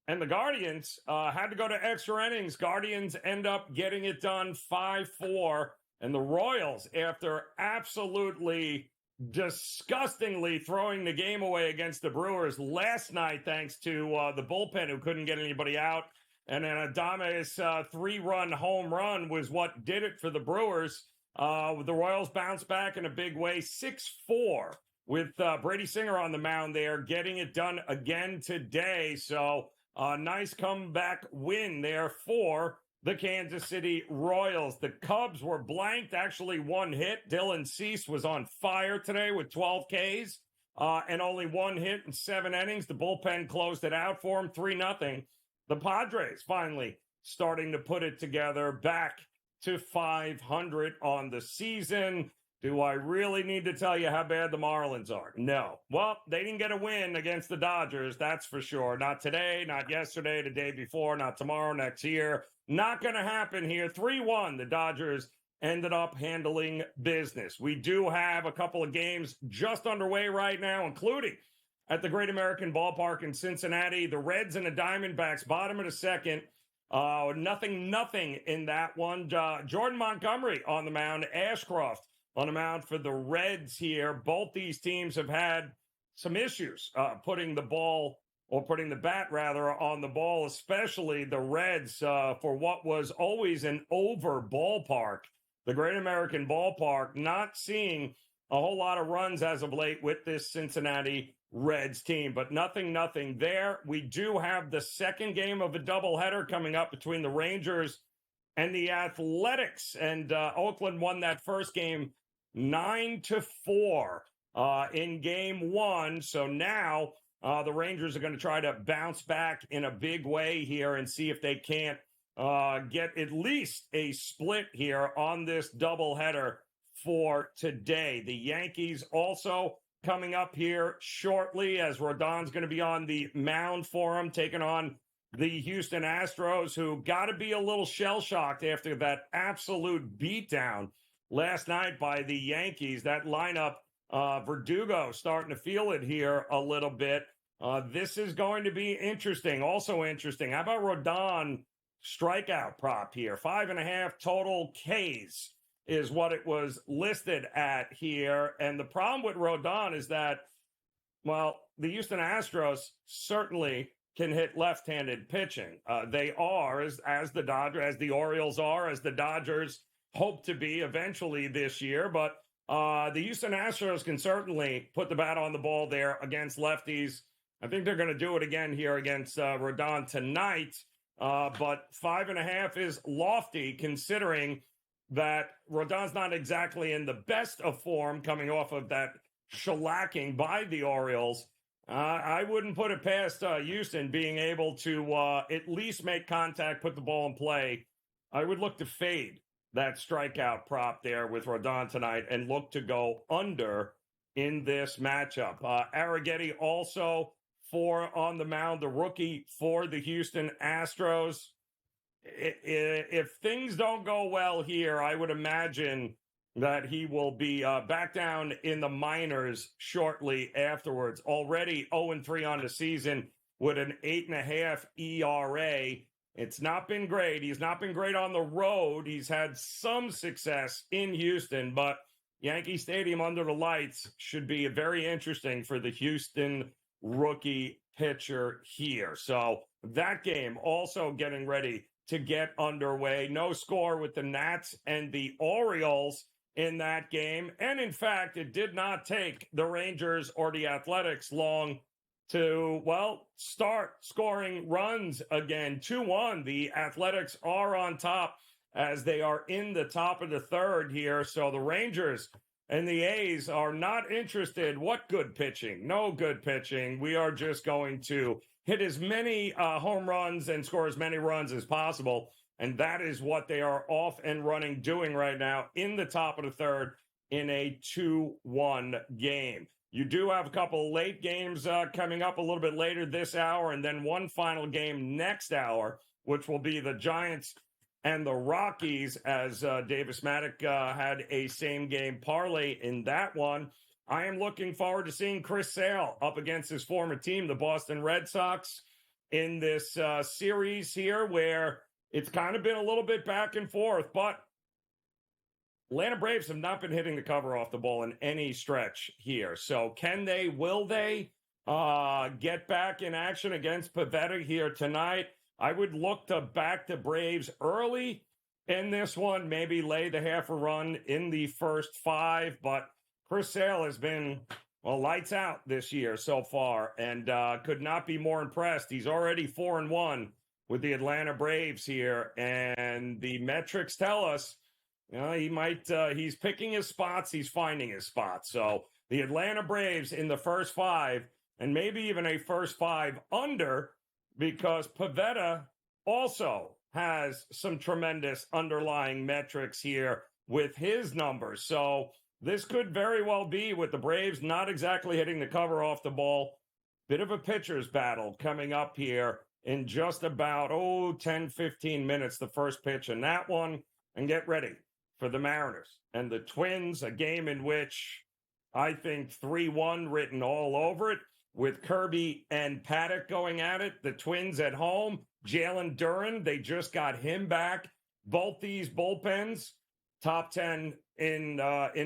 and the Guardians. Had to go to extra innings. Guardians end up getting it done 5-4. And the Royals, after absolutely disgustingly throwing the game away against the Brewers last night, thanks to the bullpen who couldn't get anybody out, and then Adame's 3-run home run was what did it for the Brewers. The Royals bounce back in a big way, 6-4, with Brady Singer on the mound there, getting it done again today. So a nice comeback win there for the Kansas City Royals. The Cubs were blanked, actually one hit. Dylan Cease was on fire today with 12 Ks and only one hit in 7 innings. The bullpen closed it out for him, 3-0. The Padres finally starting to put it together, back to 500 on the season. Do I really need to tell you how bad the Marlins are? No. Well, they didn't get a win against the Dodgers, that's for sure. Not today, not yesterday, the day before, not tomorrow, next year. Not going to happen here. 3-1, the Dodgers ended up handling business. We do have a couple of games just underway right now, including at the Great American Ballpark in Cincinnati. The Reds and the Diamondbacks, bottom of the second. Nothing in that one. Jordan Montgomery on the mound, Ashcroft on the mound for the Reds here. Both these teams have had some issues putting the bat on the ball, especially the Reds for what was always an over ballpark. The Great American Ballpark not seeing a whole lot of runs as of late with this Cincinnati Reds team, but nothing there. We do have the second game of a doubleheader coming up between the Rangers and the Athletics, and Oakland won that first game 9-4 in game one. So now the Rangers are going to try to bounce back in a big way here and see if they can't get at least a split here on this doubleheader for today. The Yankees also coming up here shortly, as Rodon's going to be on the mound for them, taking on the Houston Astros, who got to be a little shell-shocked after that absolute beatdown last night by the Yankees. That lineup, Verdugo starting to feel it here a little bit. This is going to be interesting. Also interesting, how about Rodon strikeout prop here? 5.5 total Ks is what it was listed at here. And the problem with Rodon is that, well, the Houston Astros certainly can hit left-handed pitching. They are, as the Orioles are, as the Dodgers hope to be eventually this year. But the Houston Astros can certainly put the bat on the ball there against lefties. I think they're going to do it again here against Rodon tonight. But 5.5 is lofty, considering that Rodon's not exactly in the best of form coming off of that shellacking by the Orioles. I wouldn't put it past Houston being able to at least make contact, put the ball in play. I would look to fade that strikeout prop there with Rodon tonight and look to go under in this matchup. Arrighetti also on the mound, the rookie for the Houston Astros. If things don't go well here, I would imagine that he will be back down in the minors shortly afterwards. Already 0-3 on the season with an 8.5 ERA. It's not been great. He's not been great on the road. He's had some success in Houston, but Yankee Stadium under the lights should be very interesting for the Houston rookie pitcher here. So that game also getting ready to get underway. No score with the Nats and the Orioles in that game. And in fact, it did not take the Rangers or the Athletics long to, start scoring runs again. 2-1. The Athletics are on top as they are in the top of the third here. So the Rangers and the A's are not interested. What good pitching? No good pitching. We are just going to hit as many home runs and score as many runs as possible. And that is what they are off and running doing right now in the top of the third in a 2-1 game. You do have a couple late games coming up a little bit later this hour, and then one final game next hour, which will be the Giants and the Rockies, as Davis Maddock had a same-game parlay in that one. I am looking forward to seeing Chris Sale up against his former team, the Boston Red Sox, in this series here, where it's kind of been a little bit back and forth, but Atlanta Braves have not been hitting the cover off the ball in any stretch here. So will they get back in action against Pavetta here tonight? I would look to back the Braves early in this one, maybe lay the half a run in the first 5, but Chris Sale has been, well, lights out this year so far, and could not be more impressed. He's already 4-1 with the Atlanta Braves here, and the metrics tell us, he might, he's picking his spots, he's finding his spots. So the Atlanta Braves in the first 5, and maybe even a first 5 under, because Pivetta also has some tremendous underlying metrics here with his numbers. So this could very well be, with the Braves not exactly hitting the cover off the ball, bit of a pitcher's battle coming up here in just about, 10, 15 minutes, the first pitch in that one. And get ready for the Mariners and the Twins, a game in which I think 3-1 written all over it, with Kirby and Paddock going at it. The Twins at home, Jalen Duren, they just got him back. Both these bullpens, top 10 in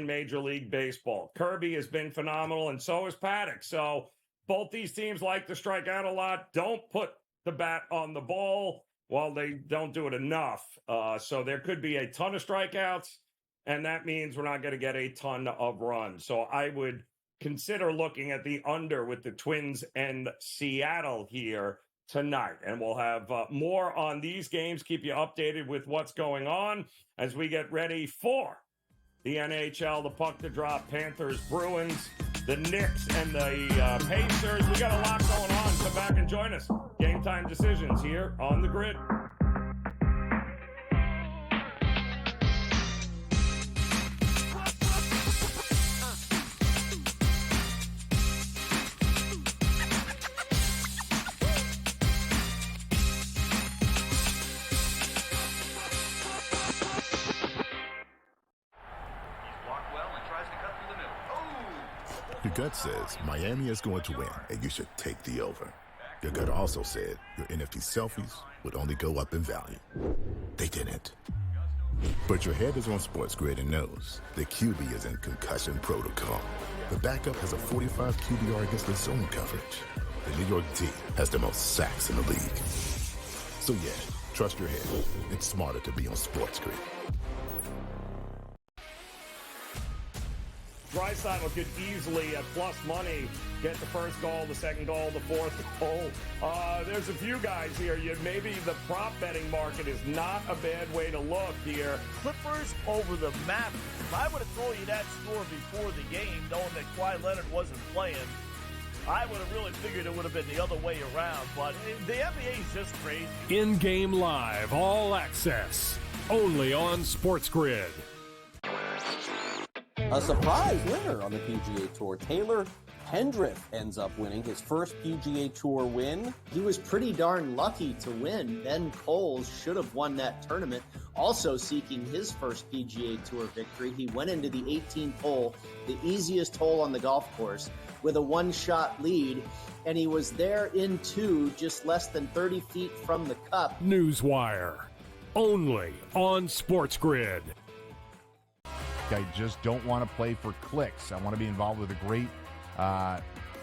Major League Baseball. Kirby has been phenomenal, and so has Paddock. So both these teams like to strike out a lot, don't put the bat on the ball. Well, they don't do it enough. So there could be a ton of strikeouts, and that means we're not going to get a ton of runs. So I would consider looking at the under with the Twins and Seattle here tonight. And we'll have more on these games, keep you updated with what's going on as we get ready for the NHL, the puck to drop, Panthers, Bruins, the Knicks, and the Pacers. We got a lot going on. Come back and join us. Game Time Decisions here on the Grid. Your gut says Miami is going to win, and you should take the over. Your gut also said your NFT selfies would only go up in value. They didn't. But your head is on SportsGrid and knows the QB is in concussion protocol. The backup has a 45 QBR against the zone coverage. The New York D has the most sacks in the league. So yeah, trust your head. It's smarter to be on SportsGrid. Draisaitl could easily, at plus money, get the first goal, the second goal, the fourth goal. There's a few guys here. Maybe the prop betting market is not a bad way to look here. Clippers over the Mavericks. If I would have told you that score before the game, knowing that Kawhi Leonard wasn't playing, I would have really figured it would have been the other way around. But the NBA is just crazy. In-game live, all access, only on SportsGrid. A surprise winner on the PGA Tour. Taylor Pendrith ends up winning his first PGA Tour win. He was pretty darn lucky to win. Ben Coles should have won that tournament. Also seeking his first PGA Tour victory, he went into the 18th hole, the easiest hole on the golf course, with a one-shot lead, and he was there in 2, just less than 30 feet from the cup. Newswire, only on SportsGrid. I just don't want to play for clicks. I want to be involved with a great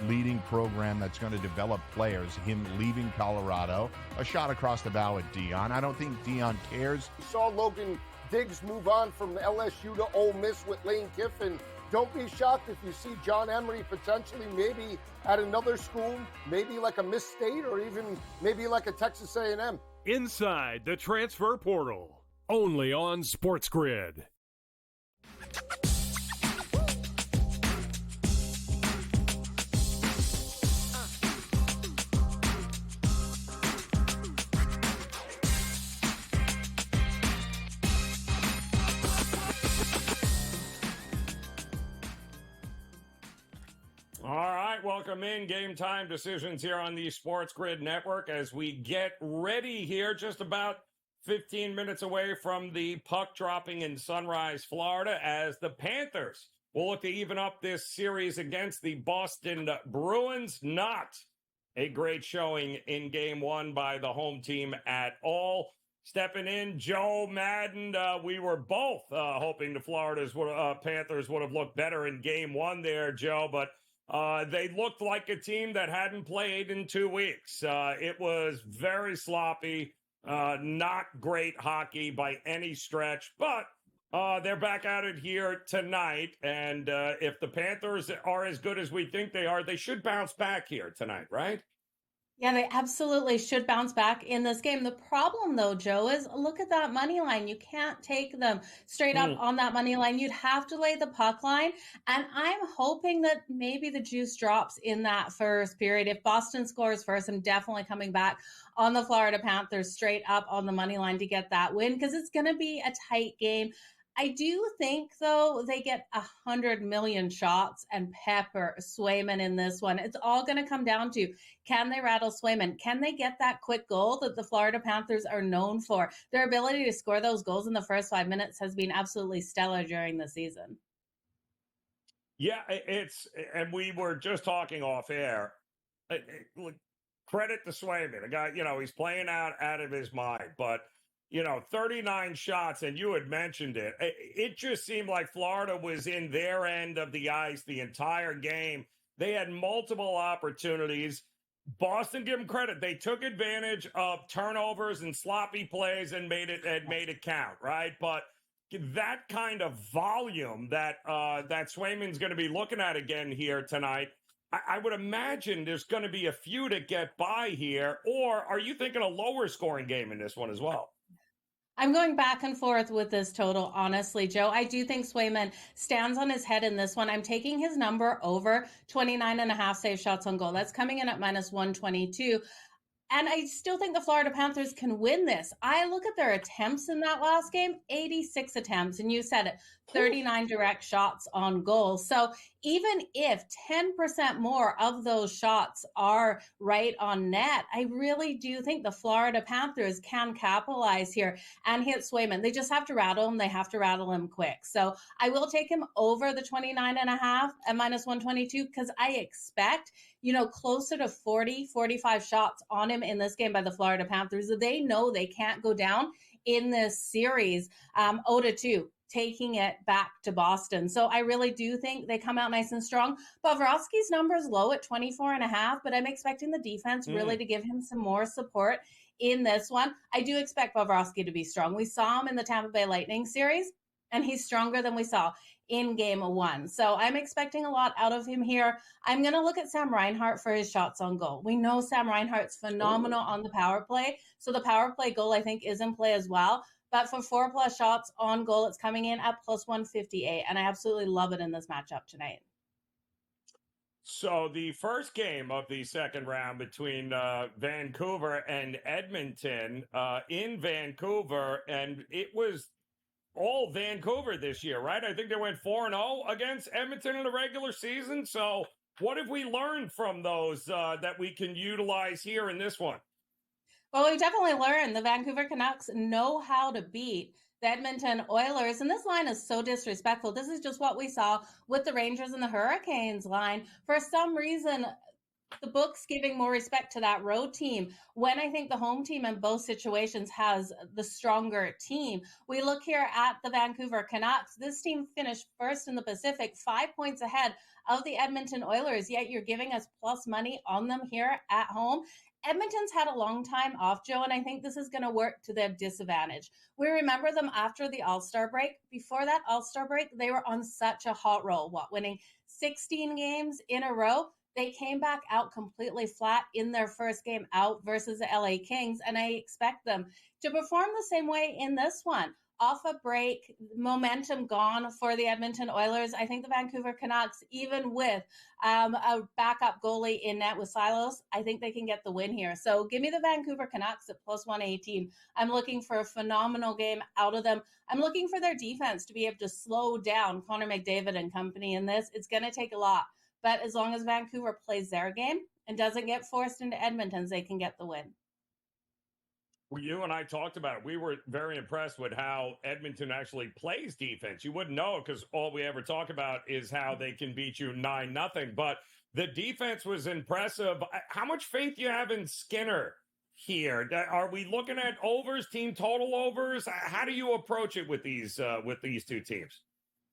leading program that's going to develop players. Him leaving Colorado, a shot across the bow at Dion. I don't think Dion cares. We saw Logan Diggs move on from LSU to Ole Miss with Lane Kiffin. Don't be shocked if you see John Emery potentially maybe at another school, maybe like a Miss State or even maybe like a Texas A&M. Inside the transfer portal, only on SportsGrid. All right, welcome in. Game Time Decisions here on the SportsGrid Network as we get ready here, just about 15 minutes away from the puck dropping in Sunrise, Florida, as the Panthers will look to even up this series against the Boston Bruins. Not a great showing in Game 1 by the home team at all. Stepping in, Joe Madden. We were both hoping the Panthers would have looked better in Game 1 there, Joe, but they looked like a team that hadn't played in 2 weeks. It was very sloppy. Not great hockey by any stretch, but they're back at it here tonight. And if the Panthers are as good as we think they are, they should bounce back here tonight, right? Yeah, they absolutely should bounce back in this game. The problem, though, Joe, is look at that money line. You can't take them straight up on that money line. You'd have to lay the puck line. And I'm hoping that maybe the juice drops in that first period. If Boston scores first, I'm definitely coming back on the Florida Panthers straight up on the money line to get that win because it's going to be a tight game. I do think, though, they get 100 million shots and pepper Swayman in this one. It's all going to come down to, can they rattle Swayman? Can they get that quick goal that the Florida Panthers are known for? Their ability to score those goals in the first 5 minutes has been absolutely stellar during the season. Yeah, and we were just talking off air. Credit to Swayman. A guy, he's playing out of his mind, but 39 shots, and you had mentioned it. It just seemed like Florida was in their end of the ice the entire game. They had multiple opportunities. Boston, give them credit. They took advantage of turnovers and sloppy plays and made it count, right? But that kind of volume that Swayman's going to be looking at again here tonight, I would imagine there's going to be a few to get by here. Or are you thinking a lower scoring game in this one as well? I'm going back and forth with this total, honestly, Joe. I do think Swayman stands on his head in this one. I'm taking his number over 29.5 save shots on goal. That's coming in at -122. And I still think the Florida Panthers can win this. I look at their attempts in that last game, 86 attempts, and you said it, 39 direct shots on goal. So even if 10% more of those shots are right on net, I really do think the Florida Panthers can capitalize here and hit Swayman. They just have to rattle him. They have to rattle him quick. So I will take him over the 29.5 at -122 because I expect, closer to 40, 45 shots on him in this game by the Florida Panthers. They know they can't go down in this series 0-2, taking it back to Boston. So I really do think they come out nice and strong. Bobrovsky's number is low at 24.5, but I'm expecting the defense really to give him some more support in this one. I do expect Bobrovsky to be strong. We saw him in the Tampa Bay Lightning series, and he's stronger than we saw in game 1. So I'm expecting a lot out of him here. I'm going to look at Sam Reinhart for his shots on goal. We know Sam Reinhart's phenomenal on the power play. So the power play goal, I think, is in play as well. But for 4+ shots on goal, it's coming in at +158. And I absolutely love it in this matchup tonight. So the first game of the second round between Vancouver and Edmonton in Vancouver, and it was all Vancouver this year, right? I think they went 4-0 against Edmonton in the regular season. So what have we learned from those that we can utilize here in this one? Well, we definitely learned the Vancouver Canucks know how to beat the Edmonton Oilers. And this line is so disrespectful. This is just what we saw with the Rangers and the Hurricanes line. For some reason, the book's giving more respect to that road team when I think the home team in both situations has the stronger team. We look here at the Vancouver Canucks. This team finished first in the Pacific, 5 points ahead of the Edmonton Oilers, yet you're giving us plus money on them here at home. Edmonton's had a long time off, Joe, and I think this is going to work to their disadvantage. We remember them after the All-Star break. Before that All-Star break, they were on such a hot roll, winning 16 games in a row. They came back out completely flat in their first game out versus the LA Kings, and I expect them to perform the same way in this one. Off a break, momentum gone for the Edmonton Oilers. I think the Vancouver Canucks, even with a backup goalie in net with Silos, I think they can get the win here. So give me the Vancouver Canucks at +118. I'm looking for a phenomenal game out of them. I'm looking for their defense to be able to slow down Connor McDavid and company in this. It's going to take a lot. But as long as Vancouver plays their game and doesn't get forced into Edmonton's, they can get the win. Well, you and I talked about it. We were very impressed with how Edmonton actually plays defense. You wouldn't know because all we ever talk about is how they can beat you 9-0. But the defense was impressive. How much faith do you have in Skinner here? Are we looking at overs, team total overs? How do you approach it with these two teams?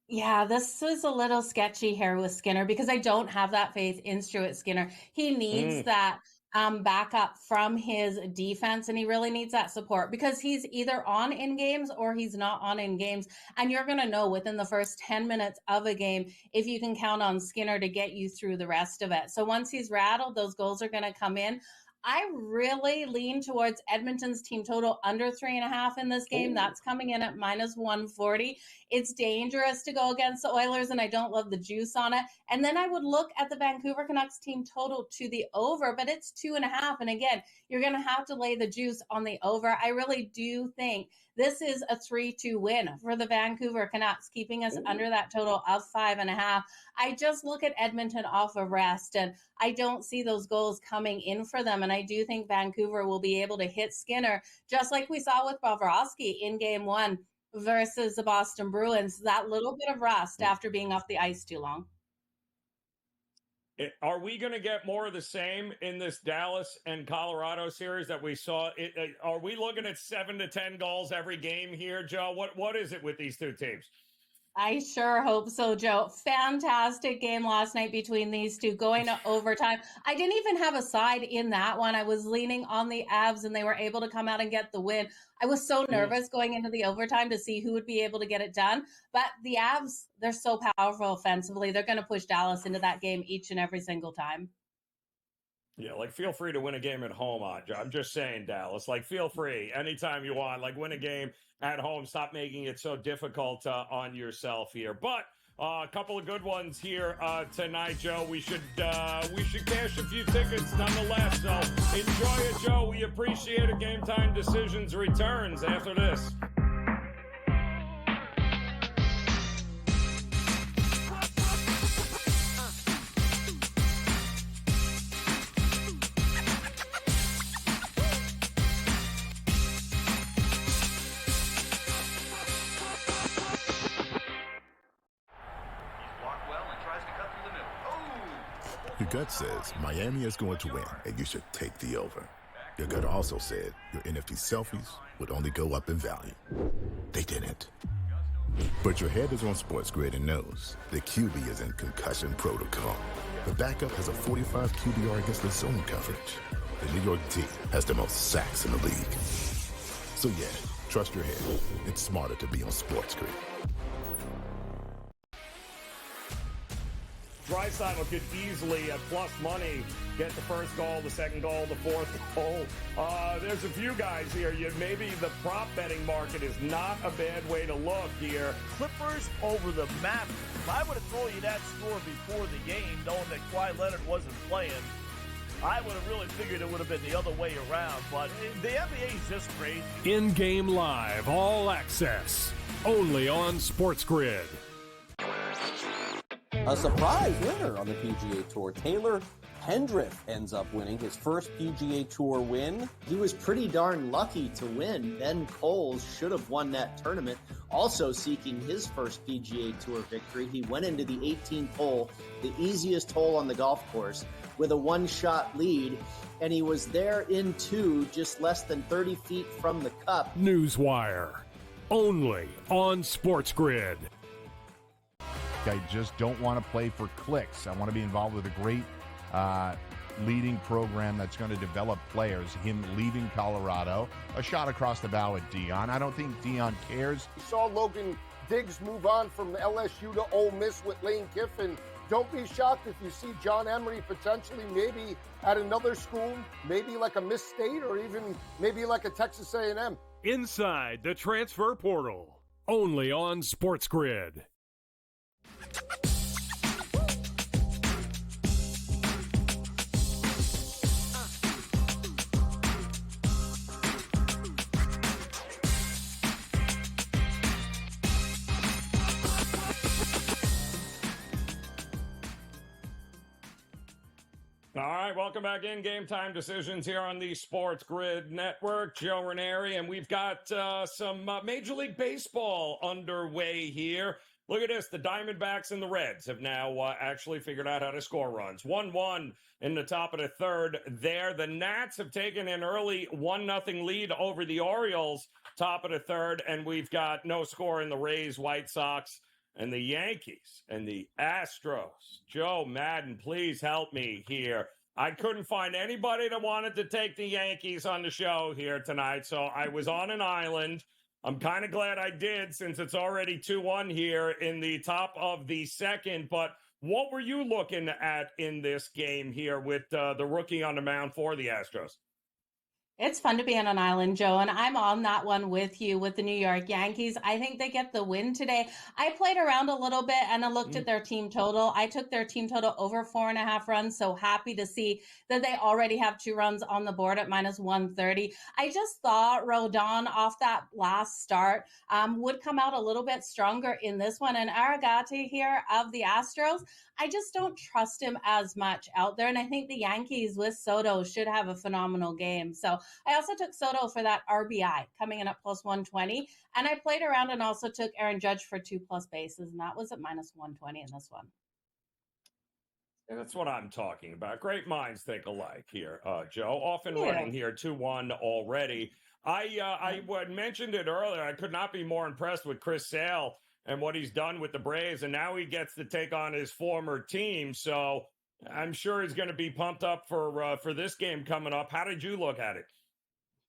Yeah, this is a little sketchy here with Skinner because I don't have that faith in Stuart Skinner. He needs that backup from his defense, and he really needs that support because he's either on in games or he's not on in games. And you're going to know within the first 10 minutes of a game if you can count on Skinner to get you through the rest of it. So once he's rattled, those goals are going to come in. I really lean towards Edmonton's team total under 3.5 in this game. That's coming in at minus 140. It's dangerous to go against the Oilers, and I don't love the juice on it. And then I would look at the Vancouver Canucks team total to the over, but it's 2.5. And again, you're going to have to lay the juice on the over. I really do think this is a 3-2 win for the Vancouver Canucks, keeping us under that total of 5.5. I just look at Edmonton off of rest, and I don't see those goals coming in for them. And I do think Vancouver will be able to hit Skinner, just like we saw with Bobrovsky in game 1 versus the Boston Bruins, that little bit of rust after being off the ice too long. Are we going to get more of the same in this Dallas and Colorado series that we saw? Are we looking at 7 to 10 goals every game here, Joe? What is it with these two teams? I sure hope so, Joe. Fantastic game last night between these two, going to overtime. I didn't even have a side in that one. I was leaning on the Avs, and they were able to come out and get the win. I was so nervous going into the overtime to see who would be able to get it done. But the Avs, they're so powerful offensively. They're going to push Dallas into that game each and every single time. Yeah, like, feel free to win a game at home, I'm just saying, Dallas. Like, feel free anytime you want. Like, win a game at home. Stop making it so difficult on yourself here. But a couple of good ones here tonight, Joe. We should cash a few tickets nonetheless. So enjoy it, Joe. We appreciate it. Game Time Decisions returns after this. Your gut says Miami is going to win, and you should take the over. Your gut also said your NFT selfies would only go up in value. They didn't. But your head is on SportsGrid and knows the QB is in concussion protocol. The backup has a 45 QBR against the zone coverage. The New York team has the most sacks in the league. So yeah, trust your head. It's smarter to be on SportsGrid. Draisaitl could easily, at plus money, get the first goal, the second goal, the fourth goal. There's a few guys here. Maybe the prop betting market is not a bad way to look here. Clippers over the Mavericks. I would have told you that score before the game, knowing that Kawhi Leonard wasn't playing. I would have really figured it would have been the other way around, but the NBA is just crazy. In-game live, all access, only on SportsGrid. A surprise winner on the PGA Tour. Taylor Pendrith ends up winning his first PGA Tour win. He was pretty darn lucky to win. Ben Coles should have won that tournament. Also seeking his first PGA Tour victory, he went into the 18th hole, the easiest hole on the golf course, with a one-shot lead, and he was there in two, just less than 30 feet from the cup. Newswire, only on SportsGrid. I just don't want to play for clicks. I want to be involved with a great leading program that's going to develop players. Him leaving Colorado, a shot across the bow at Dion. I don't think Dion cares. We saw Logan Diggs move on from LSU to Ole Miss with Lane Kiffin. Don't be shocked if you see John Emery potentially maybe at another school, maybe like a Miss State or even maybe like a Texas A&M. Inside the transfer portal, only on SportsGrid. All right, welcome back in. Game Time Decisions here on the SportsGrid Network. Joe Raineri, and we've got some Major League Baseball underway here. Look at this. The Diamondbacks and the Reds have now actually figured out how to score runs. 1-1 in the top of the third there. The Nats have taken an early 1-0 lead over the Orioles, top of the third, and we've got no score in the Rays, White Sox, and the Yankees and the Astros. Joe Madden, please help me here. I couldn't find anybody that wanted to take the Yankees on the show here tonight, so I was on an island. I'm kind of glad I did since it's already 2-1 here in the top of the second. But what were you looking at in this game here with the rookie on the mound for the Astros? It's fun to be on an island, Joe, and I'm on that one with you with the New York Yankees. I think they get the win today. I played around a little bit and I looked at their team total. I took their team total over 4.5 runs, so happy to see that they already have 2 runs on the board at -130. I just thought Rodon off that last start would come out a little bit stronger in this one. And Aragate here of the Astros, I just don't trust him as much out there. And I think the Yankees with Soto should have a phenomenal game. So I also took Soto for that RBI coming in at +120. And I played around and also took Aaron Judge for 2+ bases. And that was at -120 in this one. And that's what I'm talking about. Great minds think alike here, Joe. Off and running here, 2-1 already. I mentioned it earlier. I could not be more impressed with Chris Sale and what he's done with the Braves, and now he gets to take on his former team. So I'm sure he's going to be pumped up for this game coming up. How did you look at it?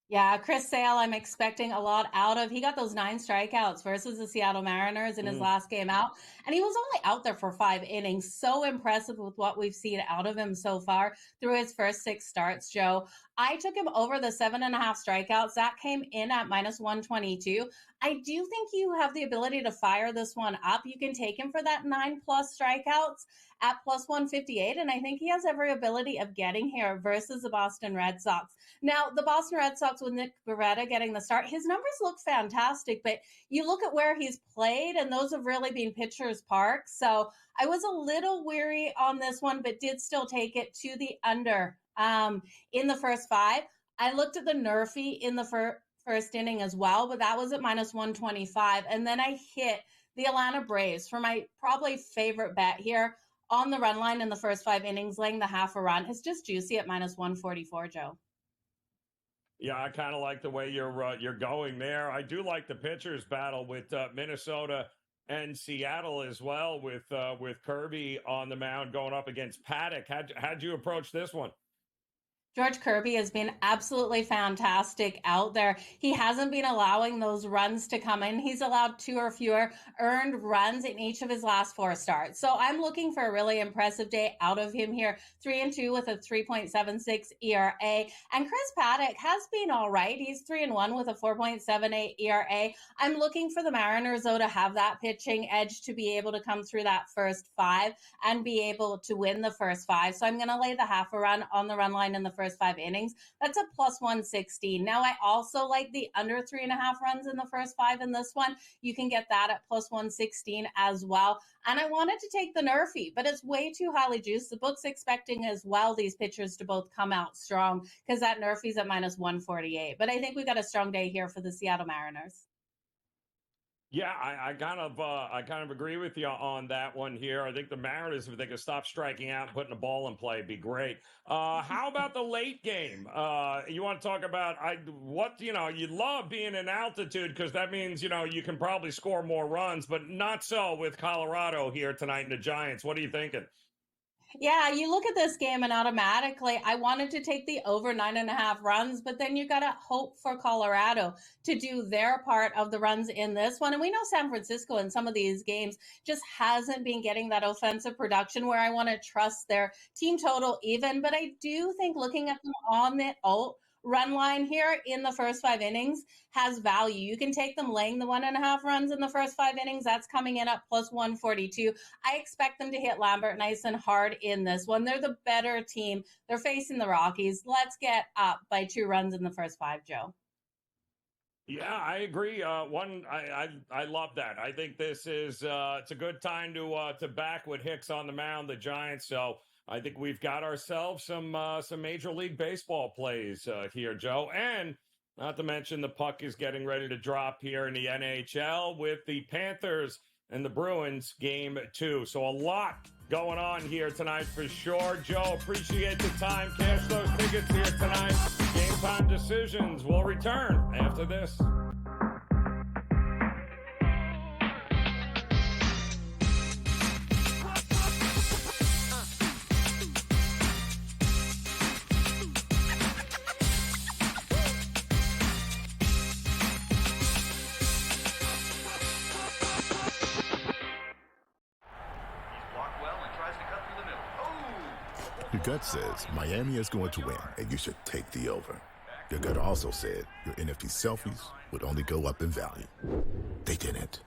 Yeah, Chris Sale, I'm expecting a lot out of. He got those 9 strikeouts versus the Seattle Mariners in his last game out, and he was only out there for 5 innings. So impressive with what we've seen out of him so far through his first 6 starts, Joe. I took him over the 7.5 strikeouts. That came in at -122. I do think you have the ability to fire this one up. You can take him for that 9+ strikeouts at +158, and I think he has every ability of getting here versus the Boston Red Sox. Now, the Boston Red Sox with Nick Beretta getting the start, his numbers look fantastic, but you look at where he's played, and those have really been Pitchers Park. So I was a little weary on this one, but did still take it to the under in the first 5. I looked at the Nerfy in the first inning as well, but that was at -125. And then I hit the Atlanta Braves for my probably favorite bet here on the run line in the first 5 innings, laying the half a run. It's just juicy at -144, Joe. Yeah, I kind of like the way you're going there. I do like the pitchers battle with Minnesota and Seattle as well, with Kirby on the mound going up against Paddock. How'd you approach this one? George Kirby has been absolutely fantastic out there. He hasn't been allowing those runs to come in. He's allowed 2 or fewer earned runs in each of his last 4 starts. So I'm looking for a really impressive day out of him here. 3-2 with a 3.76 ERA. And Chris Paddock has been all right. He's 3-1 with a 4.78 ERA. I'm looking for the Mariners, though, to have that pitching edge to be able to come through that first 5 and be able to win the first 5. So I'm going to lay the half a run on the run line in the first 5 innings. That's a +116. Now, I also like the under 3.5 runs in the first 5 in this one. You can get that at +116 as well. And I wanted to take the Nerfy, but it's way too highly juiced. The book's expecting as well these pitchers to both come out strong because that Nerfy's at -148. But I think we got a strong day here for the Seattle Mariners. Yeah, I kind of agree with you on that one here. I think the Mariners, if they could stop striking out and putting the ball in play, would be great. How about the late game? You want to talk about you love being in altitude because that means, you can probably score more runs, but not so with Colorado here tonight in the Giants. What are you thinking? Yeah, you look at this game and automatically I wanted to take the over 9.5 runs, but then you got to hope for Colorado to do their part of the runs in this one. And we know San Francisco in some of these games just hasn't been getting that offensive production where I want to trust their team total even. But I do think looking at them on the run line here in the first 5 innings has value. You can take them laying the 1.5 runs in the first 5 innings. That's coming in at +142. I expect them to hit Lambert nice and hard in this one. They're the better team. They're facing the Rockies. Let's get up by 2 runs in the first 5, Joe. Yeah, I agree. I love that. I think this is it's a good time to back with Hicks on the mound, the Giants. So I think we've got ourselves some Major League Baseball plays here, Joe. And not to mention the puck is getting ready to drop here in the NHL with the Panthers and the Bruins game 2. So a lot going on here tonight for sure. Joe, appreciate the time. Cash those tickets here tonight. Game Time Decisions will return after this. Your gut says Miami is going to win, and you should take the over. Your gut also said your NFT selfies would only go up in value. They didn't.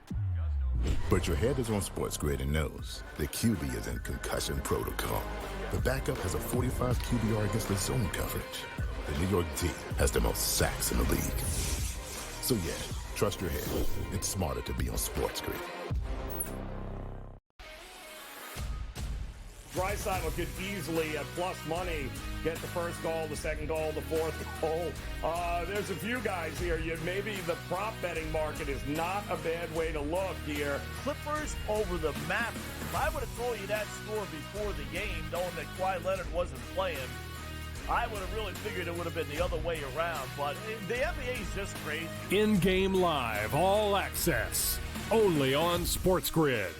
But your head is on SportsGrid and knows the QB is in concussion protocol. The backup has a 45 QBR against the zone coverage. The New York D has the most sacks in the league. So yeah, trust your head. It's smarter to be on SportsGrid. Draisaitl could easily, at plus money, get the first goal, the second goal, the fourth goal. There's a few guys here. Maybe the prop betting market is not a bad way to look here. Clippers over the Mavericks. If I would have told you that score before the game, knowing that Kawhi Leonard wasn't playing, I would have really figured it would have been the other way around. But the NBA is just crazy. In-game live, all access, only on SportsGrid.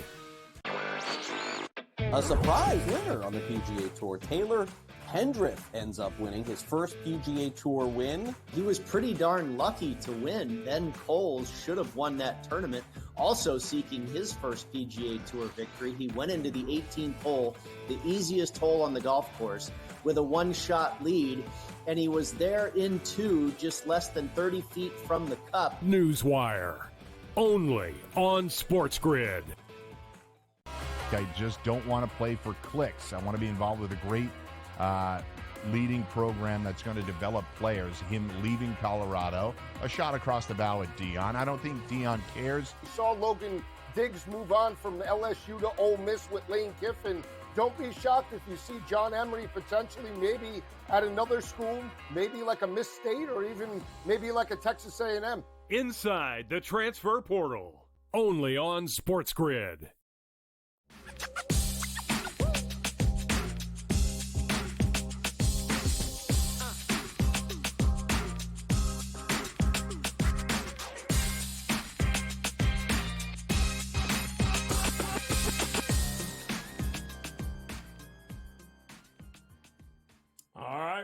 A surprise winner on the PGA Tour. Taylor Pendrith ends up winning his first PGA Tour win. He was pretty darn lucky to win. Ben Coles should have won that tournament. Also seeking his first PGA Tour victory, he went into the 18th hole, the easiest hole on the golf course, with a one-shot lead, and he was there in two, just less than 30 feet from the cup. Newswire, only on SportsGrid. I just don't want to play for clicks. I want to be involved with a great leading program that's going to develop players. Him leaving Colorado, a shot across the bow at Dion. I don't think Dion cares. We saw Logan Diggs move on from LSU to Ole Miss with Lane Kiffin. Don't be shocked if you see John Emery potentially maybe at another school, maybe like a Miss State or even maybe like a Texas A&M. Inside the transfer portal, only on SportsGrid.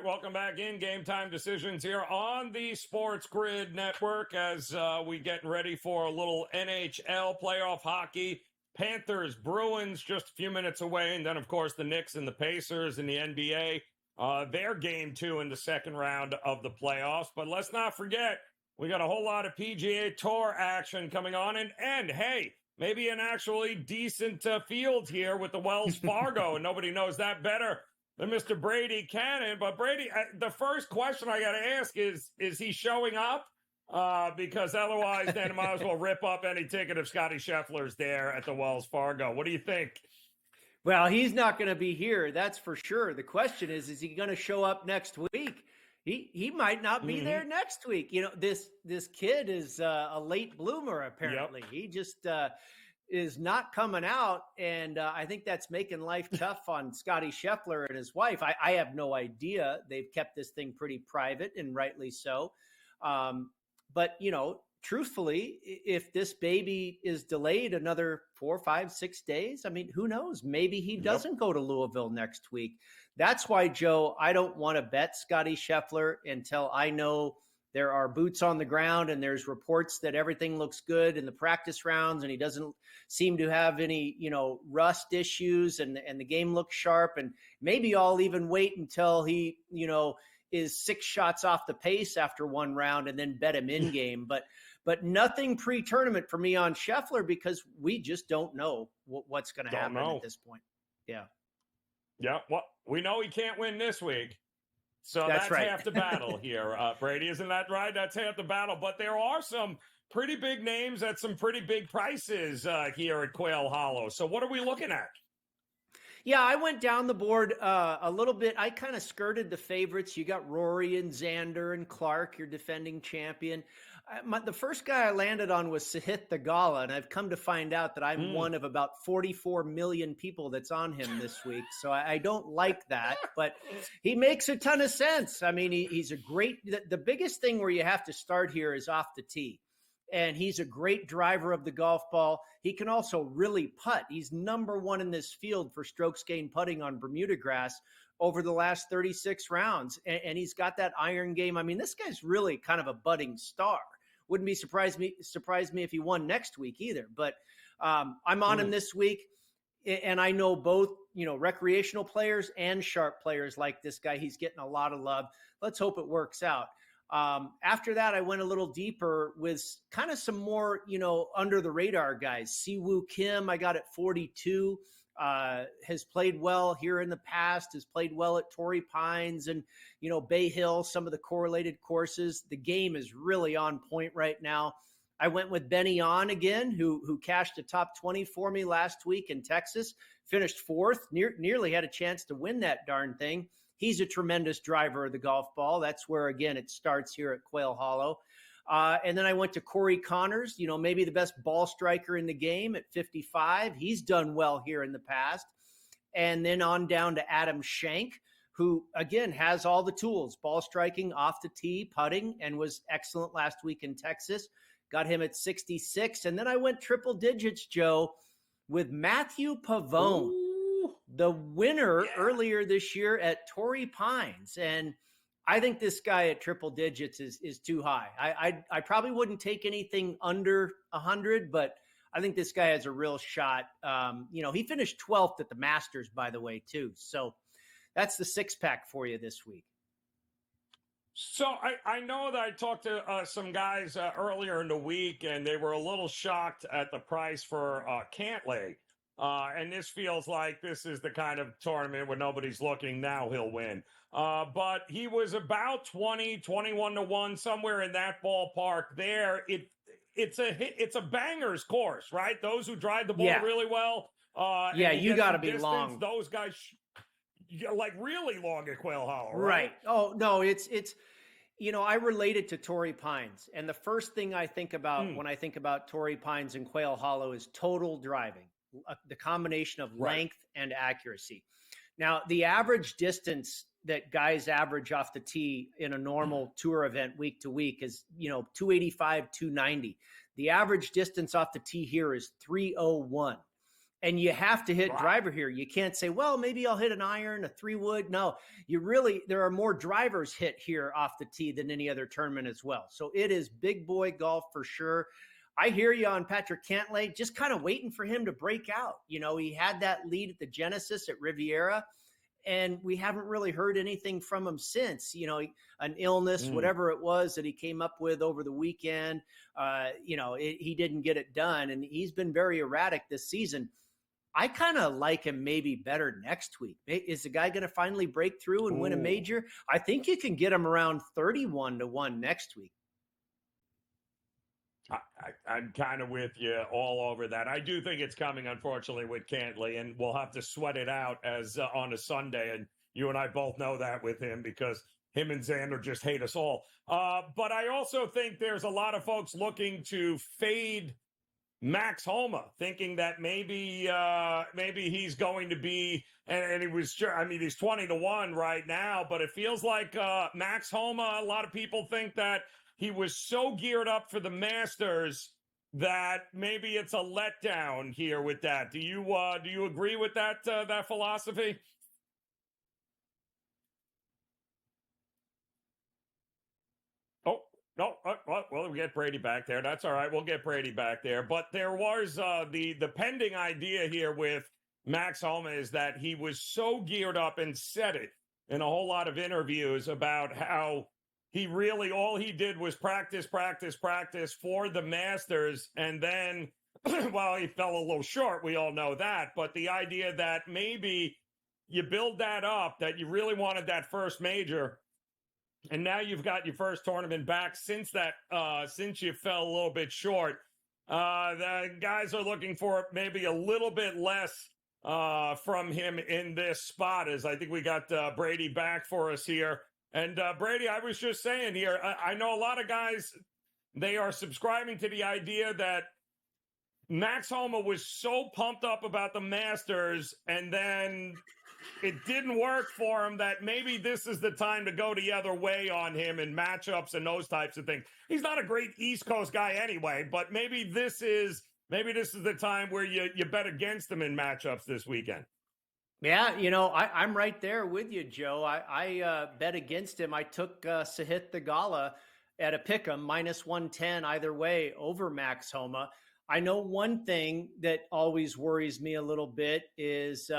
Welcome back in Game Time Decisions here on the SportsGrid Network as we getting ready for a little NHL playoff hockey. Panthers, Bruins just a few minutes away, and then, of course, the Knicks and the Pacers in the NBA. Their game two in the second round of the playoffs. But let's not forget, we got a whole lot of PGA Tour action coming on, and hey, maybe an actually decent field here with the Wells Fargo, and nobody knows that better than Mr. Brady Cannon. But Brady, the first question I got to ask is he showing up? Because otherwise, then I might as well rip up any ticket if Scotty Scheffler's there at the Wells Fargo. What do you think? Well, he's not going to be here, that's for sure. The question is he going to show up next week? He might not be there next week. You know, this kid is a late bloomer, apparently. Yep. He just is not coming out, and I think that's making life tough on Scotty Scheffler and his wife. I have no idea. They've kept this thing pretty private, and rightly so. But, you know, truthfully, if this baby is delayed another 4, 5, 6 days, I mean, who knows? Maybe he doesn't go to Louisville next week. That's why, Joe, I don't want to bet Scotty Scheffler until I know there are boots on the ground and there's reports that everything looks good in the practice rounds and he doesn't seem to have any, you know, rust issues and the game looks sharp. And maybe I'll even wait until he, you know, is 6 shots off the pace after one round and then bet him in game. But nothing pre-tournament for me on Scheffler because we just don't know what's going to happen at this point. Yeah. Yeah. Well, we know he can't win this week. So that's right. Half the battle here, Brady. Isn't that right? That's half the battle. But there are some pretty big names at some pretty big prices here at Quail Hollow. So what are we looking at? Yeah, I went down the board a little bit. I kind of skirted the favorites. You got Rory and Xander and Clark, your defending champion. The first guy I landed on was Sahith Theegala, and I've come to find out that I'm one of about 44 million people that's on him this week. So I don't like that, but he makes a ton of sense. I mean, he's a great – the biggest thing where you have to start here is off the tee. And he's a great driver of the golf ball. He can also really putt. He's number one in this field for strokes gained putting on Bermuda grass over the last 36 rounds. And he's got that iron game. I mean, this guy's really kind of a budding star. Wouldn't be surprise me if he won next week either. But I'm on him this week. and I know both, recreational players and sharp players like this guy. He's getting a lot of love. Let's hope it works out. After that, I went a little deeper with kind of some more, under the radar guys. Siwoo Kim, I got at 42, has played well here in the past, has played well at Torrey Pines and, Bay Hill, some of the correlated courses. The game is really on point right now. I went with Benny On again, who cashed a top 20 for me last week in Texas, finished fourth, nearly had a chance to win that darn thing. He's a tremendous driver of the golf ball. That's where, again, it starts here at Quail Hollow. And then I went to Corey Connors, maybe the best ball striker in the game at 55. He's done well here in the past. And then on down to Adam Schenk, who, again, has all the tools, ball striking, off the tee, putting, and was excellent last week in Texas. Got him at 66. And then I went triple digits, Joe, with Matthew Pavone. The winner earlier this year at Torrey Pines. And I think this guy at triple digits is too high. I probably wouldn't take anything under 100, but I think this guy has a real shot. He finished 12th at the Masters, by the way, too. So that's the six-pack for you this week. So I know that I talked to some guys earlier in the week, and they were a little shocked at the price for Cantlay. And this feels like this is the kind of tournament where nobody's looking. Now he'll win. But he was about 20, 21 to 1, somewhere in that ballpark there. It's a bangers course, right? Those who drive the ball really well. You got to be long. Those guys, like really long at Quail Hollow, right? Oh, no, it's I relate it to Torrey Pines. And the first thing I think about when I think about Torrey Pines and Quail Hollow is total driving. The combination of length and accuracy. Now, the average distance that guys average off the tee in a normal tour event week to week is, 285, 290. The average distance off the tee here is 301. And you have to hit driver here. You can't say, well, maybe I'll hit an iron, a 3-wood. No, there are more drivers hit here off the tee than any other tournament as well. So it is big boy golf for sure. I hear you on Patrick Cantlay, just kind of waiting for him to break out. He had that lead at the Genesis at Riviera, and we haven't really heard anything from him since, an illness, whatever it was that he came up with over the weekend. He didn't get it done, and he's been very erratic this season. I kind of like him maybe better next week. Is the guy going to finally break through and win a major? I think you can get him around 31 to 1 next week. I'm kind of with you all over that. I do think it's coming, unfortunately, with Cantlay, and we'll have to sweat it out as on a Sunday. And you and I both know that with him because him and Xander just hate us all. But I also think there's a lot of folks looking to fade Max Homa, thinking that maybe he's going to be, and he was, he's 20 to 1 right now, but it feels like Max Homa, a lot of people think that he was so geared up for the Masters that maybe it's a letdown here with that. Do you agree with that philosophy? Oh, no. Well, we'll get Brady back there. That's all right. We'll get Brady back there. But there was the pending idea here with Max Homa is that he was so geared up and said it in a whole lot of interviews about how he really, all he did was practice for the Masters. And then, well, he fell a little short. We all know that. But the idea that maybe you build that up, that you really wanted that first major, and now you've got your first tournament back since you fell a little bit short. The guys are looking for maybe a little bit less from him in this spot, as I think we got Brady back for us here. And Brady, I was just saying here, I know a lot of guys, they are subscribing to the idea that Max Homa was so pumped up about the Masters and then it didn't work for him, that maybe this is the time to go the other way on him in matchups and those types of things. He's not a great East Coast guy anyway, but maybe this is the time where you bet against him in matchups this weekend. Yeah, I'm right there with you, Joe. I bet against him. I took Sahith Theegala at a pick'em, -110 either way over Max Homa. I know one thing that always worries me a little bit is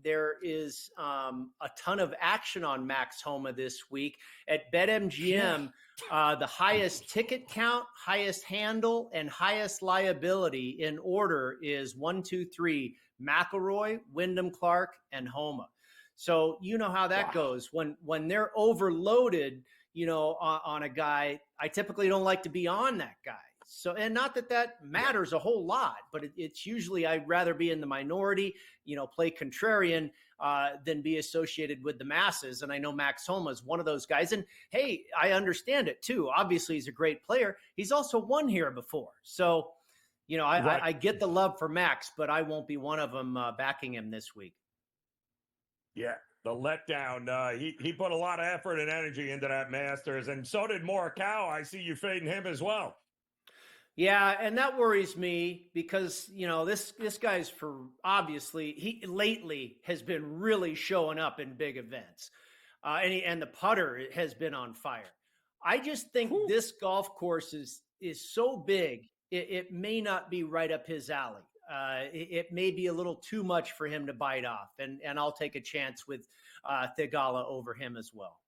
there is a ton of action on Max Homa this week. At BetMGM, the highest ticket count, highest handle, and highest liability in order is 1, 2, 3, McElroy, Wyndham Clark, and Homa. So you know how that goes. When they're overloaded, on a guy, I typically don't like to be on that guy. So, and not that matters a whole lot, but it's usually I'd rather be in the minority, play contrarian than be associated with the masses. And I know Max Homa is one of those guys. And hey, I understand it too. Obviously, he's a great player. He's also won here before. So, I get the love for Max, but I won't be one of them backing him this week. Yeah, the letdown. He put a lot of effort and energy into that Masters, and so did Morikawa. I see you fading him as well. Yeah, and that worries me because, this guy's he lately has been really showing up in big events. And the putter has been on fire. I just think this golf course is so big, it may not be right up his alley. It may be a little too much for him to bite off, and I'll take a chance with Thigala over him as well.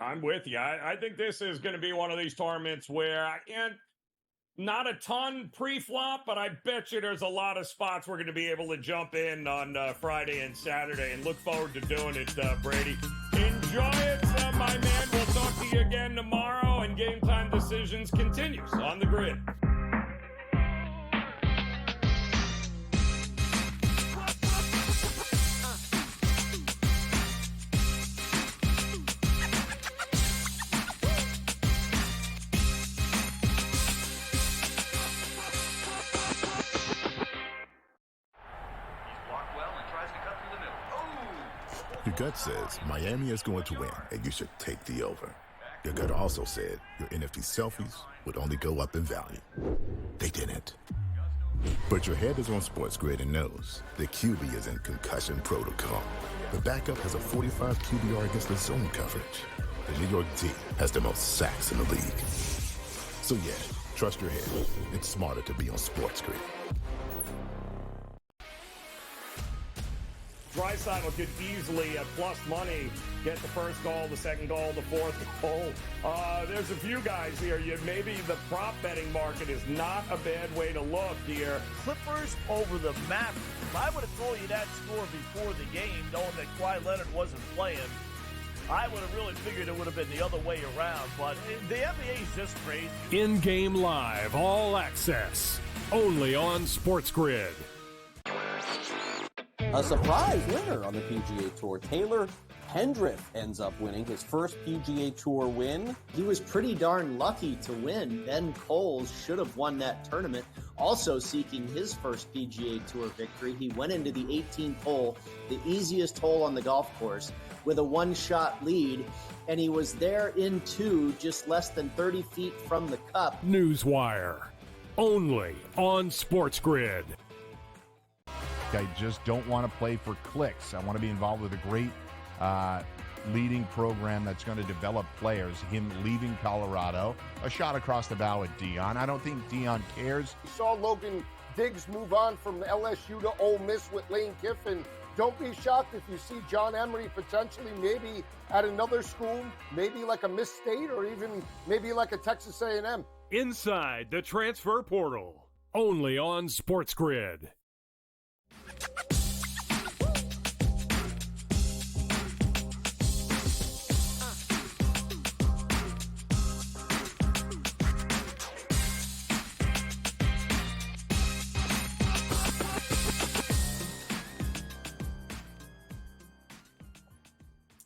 I'm with you. I think this is going to be one of these tournaments where not a ton pre-flop, but I bet you there's a lot of spots we're going to be able to jump in on Friday and Saturday, and look forward to doing it, Brady. Enjoy it, my man. We'll talk to you again tomorrow, and Game Time Decisions continues on the grid. Your gut says Miami is going to win, and you should take the over. Your gut also said your NFT selfies would only go up in value. They didn't. But your head is on SportsGrid and knows the QB is in concussion protocol. The backup has a 45 QBR against the zone coverage. The New York D has the most sacks in the league. So yeah, trust your head. It's smarter to be on SportsGrid. Draisaitl could easily, at plus money, get the first goal, the second goal, the fourth goal. There's a few guys here. Maybe the prop betting market is not a bad way to look here. Clippers over the Mavericks. I would have told you that score before the game, knowing that Kawhi Leonard wasn't playing. I would have really figured it would have been the other way around, but the NBA is just crazy. In-game live, all access, only on SportsGrid. A surprise winner on the PGA Tour. Taylor Pendrith ends up winning his first PGA Tour win. He was pretty darn lucky to win. Ben Coles should have won that tournament. Also seeking his first PGA Tour victory, he went into the 18th hole, the easiest hole on the golf course, with a one-shot lead, and he was there in two, just less than 30 feet from the cup. Newswire, only on SportsGrid. I just don't want to play for clicks. I want to be involved with a great leading program that's going to develop players. Him leaving Colorado, a shot across the bow at Dion. I don't think Dion cares. We saw Logan Diggs move on from LSU to Ole Miss with Lane Kiffin. Don't be shocked if you see John Emery potentially maybe at another school, maybe like a Miss State or even maybe like a Texas A&M. Inside the transfer portal, only on SportsGrid.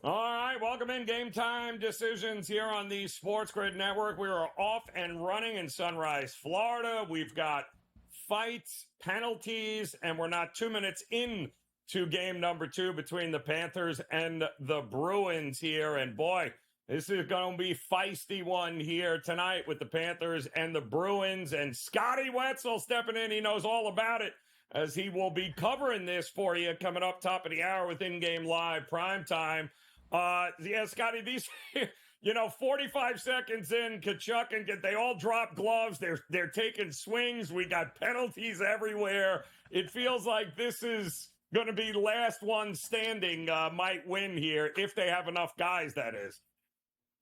All right, welcome in Game Time Decisions here on the SportsGrid Network. We are off and running in Sunrise, Florida. We've got fights, penalties, and we're not 2 minutes in to game number 2 between the Panthers and the Bruins here. And boy, this is going to be feisty one here tonight with the Panthers and the Bruins. And Scotty Wetzel stepping in. He knows all about it, as he will be covering this for you coming up top of the hour with In-Game Live Primetime. Yeah, Scotty, these 45 seconds in, Kachuk and they all drop gloves. They're taking swings. We got penalties everywhere. It feels like this is going to be last one standing might win here if they have enough guys, that is.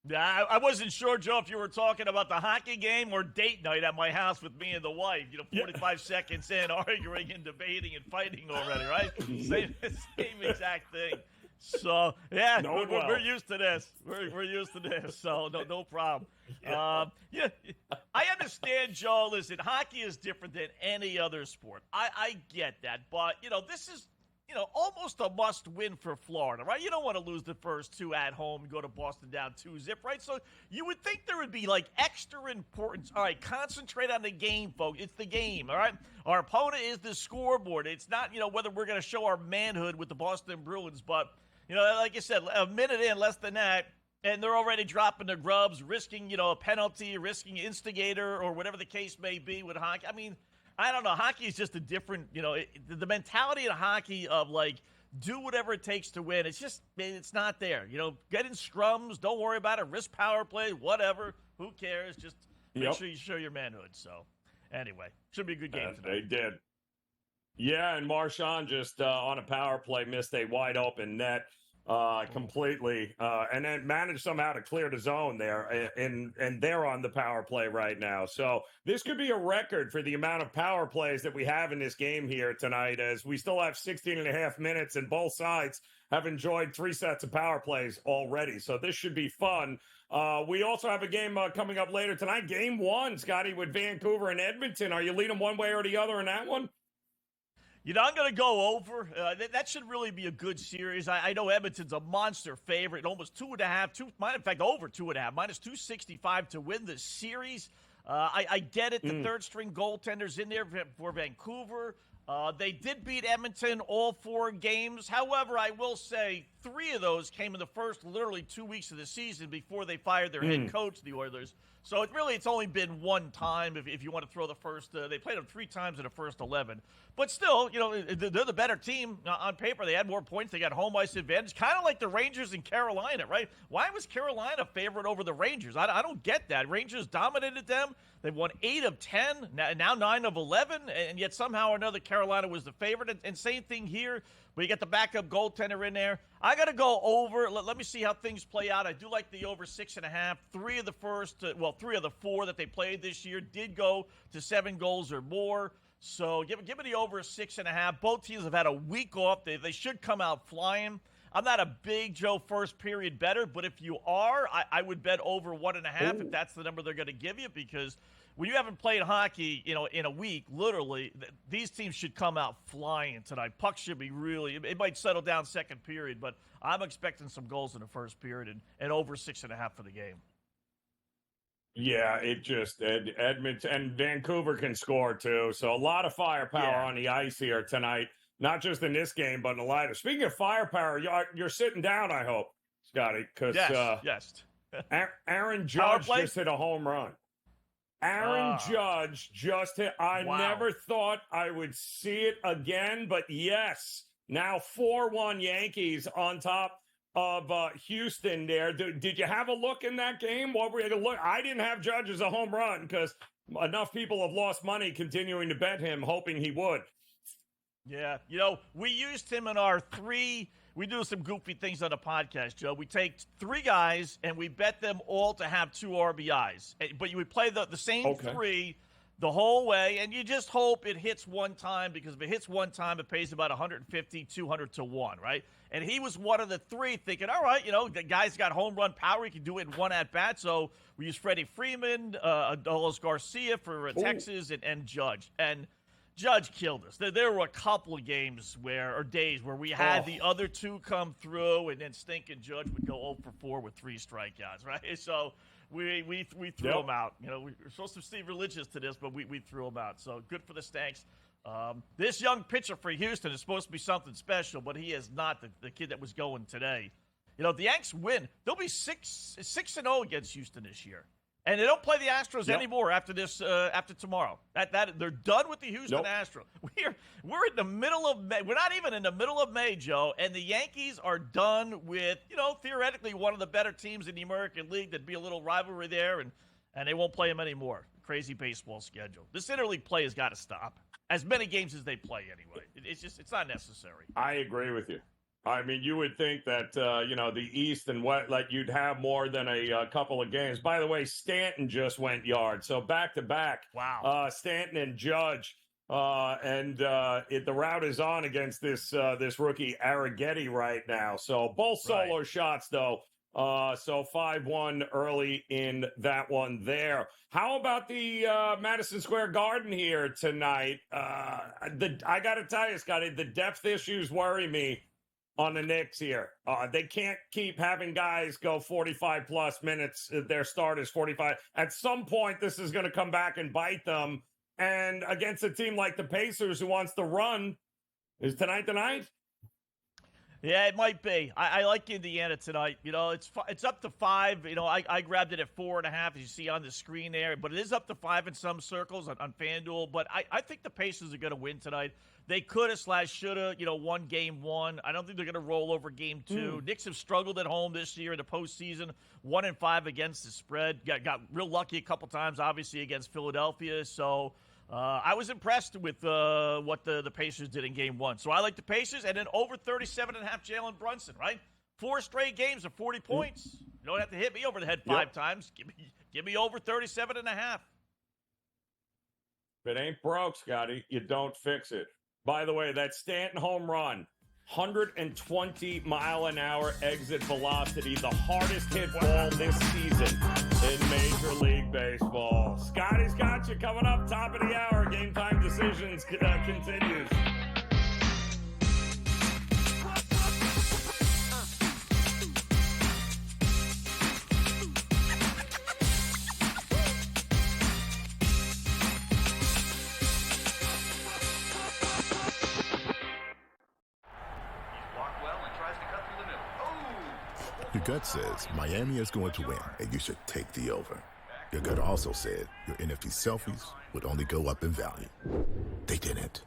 Yeah, I wasn't sure, Joe, if you were talking about the hockey game or date night at my house with me and the wife. 45 seconds in, arguing and debating and fighting already, right? Same exact thing. So, yeah, we're used to this. We're used to this, so no problem. I understand, Joe. Listen, hockey is different than any other sport. I get that, but, this is, almost a must-win for Florida, right? You don't want to lose the first two at home and go to Boston down 2-0, right? So you would think there would be, extra importance. All right, concentrate on the game, folks. It's the game, all right? Our opponent is the scoreboard. It's not, whether we're going to show our manhood with the Boston Bruins, but, like you said, a minute in, less than that, and they're already dropping the grubs, risking, a penalty, risking instigator, or whatever the case may be with hockey. I mean, I don't know. Hockey is just a different, the mentality in hockey of do whatever it takes to win. It's not there. Get in scrums. Don't worry about it. Risk power play, whatever. Who cares? Just make sure you show your manhood. So, anyway, should be a good game tonight. They did. Yeah, and Marchand just on a power play missed a wide open net completely, and then managed somehow to clear the zone there, and they're on the power play right now. So this could be a record for the amount of power plays that we have in this game here tonight, as we still have 16 and a half minutes, and both sides have enjoyed 3 sets of power plays already. So this should be fun. We also have a game coming up later tonight. Game 1, Scotty, with Vancouver and Edmonton. Are you leaning one way or the other in that one? I'm going to go over. That should really be a good series. I know Edmonton's a monster favorite, almost 2.5, in fact, over 2.5, minus 265 to win the series. I get it. The third-string goaltender's in there for Vancouver. They did beat Edmonton all 4 games. However, I will say 3 of those came in the first literally 2 weeks of the season before they fired their head coach, the Oilers. So it's only been one time if you want to throw the first. They played them 3 times in the first 11. But still, they're the better team on paper. They had more points. They got home ice advantage, kind of like the Rangers in Carolina, right? Why was Carolina favorite over the Rangers? I don't get that. Rangers dominated them. They've won 8 of 10, now 9 of 11, and yet somehow or another Carolina was the favorite. And same thing here, but you got the backup goaltender in there. I got to go over. Let me see how things play out. I do like the over 6.5. 3 of the 4 that they played this year did go to 7 goals or more. So give me the over 6.5. Both teams have had a week off. They should come out flying. I'm not a big Joe first period better, but if you are, I would bet over 1.5 if that's the number they're going to give you, because when you haven't played hockey, in a week, literally, these teams should come out flying tonight. Puck should be it might settle down second period, but I'm expecting some goals in the first period and over 6.5 for the game. Yeah, Edmonton and Vancouver can score too. So a lot of firepower on the ice here tonight, not just in this game, but in the later. Speaking of firepower, you're sitting down, I hope, Scotty, because yes. Aaron Judge just hit a home run. Aaron Judge just hit. I never thought I would see it again, but yes, now 4-1 Yankees on top of Houston there. Did you have a look in that game? What were you look? I didn't have Judge as a home run because enough people have lost money continuing to bet him, hoping he would. Yeah, we used him in our 3. We do some goofy things on the podcast, Joe. We take 3 guys and we bet them all to have 2 RBIs. But you would play the same 3 the whole way, and you just hope it hits one time, because if it hits one time, it pays about 150, 200 to 1, right? And he was one of the 3 thinking, all right, the guy's got home run power. He can do it in one at-bat. So we use Freddie Freeman, Adolis Garcia for Texas, and Judge. And Judge killed us. There were a couple of games days where we had the other 2 come through, and then stinking Judge would go 0 for 4 with 3 strikeouts, right? So we threw him out. We're supposed to stay religious to this, but we threw him out. So good for the Stanks. This young pitcher for Houston is supposed to be something special, but he is not the kid that was going today. If the Yanks win, they'll be 6-0 against Houston this year. And they don't play the Astros anymore after this. After tomorrow, that they're done with the Houston Astros. We're in the middle of May. We're not even in the middle of May, Joe. And the Yankees are done with theoretically one of the better teams in the American League. There'd be a little rivalry there, and they won't play them anymore. Crazy baseball schedule. This interleague play has got to stop. As many games as they play anyway. It's not necessary. I agree with you. I mean, you would think that, the East and what, like you'd have more than a couple of games. By the way, Stanton just went yard. So back-to-back. Wow. Stanton and Judge. The route is on against this rookie Arrighetti right now. So both solo shots, though. So 5-1 early in that one there. How about the Madison Square Garden here tonight? I got to tell you, Scotty, the depth issues worry me on the Knicks here. They can't keep having guys go 45-plus minutes. Their start is 45. At some point, this is going to come back and bite them. And against a team like the Pacers who wants to run, is tonight the night? Yeah, it might be. I like Indiana tonight. It's up to 5. I grabbed it at 4.5, as you see on the screen there. But it is up to 5 in some circles on FanDuel. But I think the Pacers are going to win tonight. They could have / should have, won game 1. I don't think they're going to roll over game 2. Knicks have struggled at home this year in the postseason, 1-5 against the spread. Got real lucky a couple times, obviously, against Philadelphia. So I was impressed with what the Pacers did in game 1. So I like the Pacers, and then over 37.5 Jalen Brunson, right? 4 straight games of 40 points. You don't have to hit me over the head 5 times. Give me over 37.5. If it ain't broke, Scotty, you don't fix it. By the way, that Stanton home run, 120-mile-an-hour exit velocity, the hardest hit ball this season in Major League Baseball. Scotty's got you coming up, top of the hour. Game Time Decisions continues. Your gut says Miami is going to win, and you should take the over. Your gut also said your NFT selfies would only go up in value. They didn't.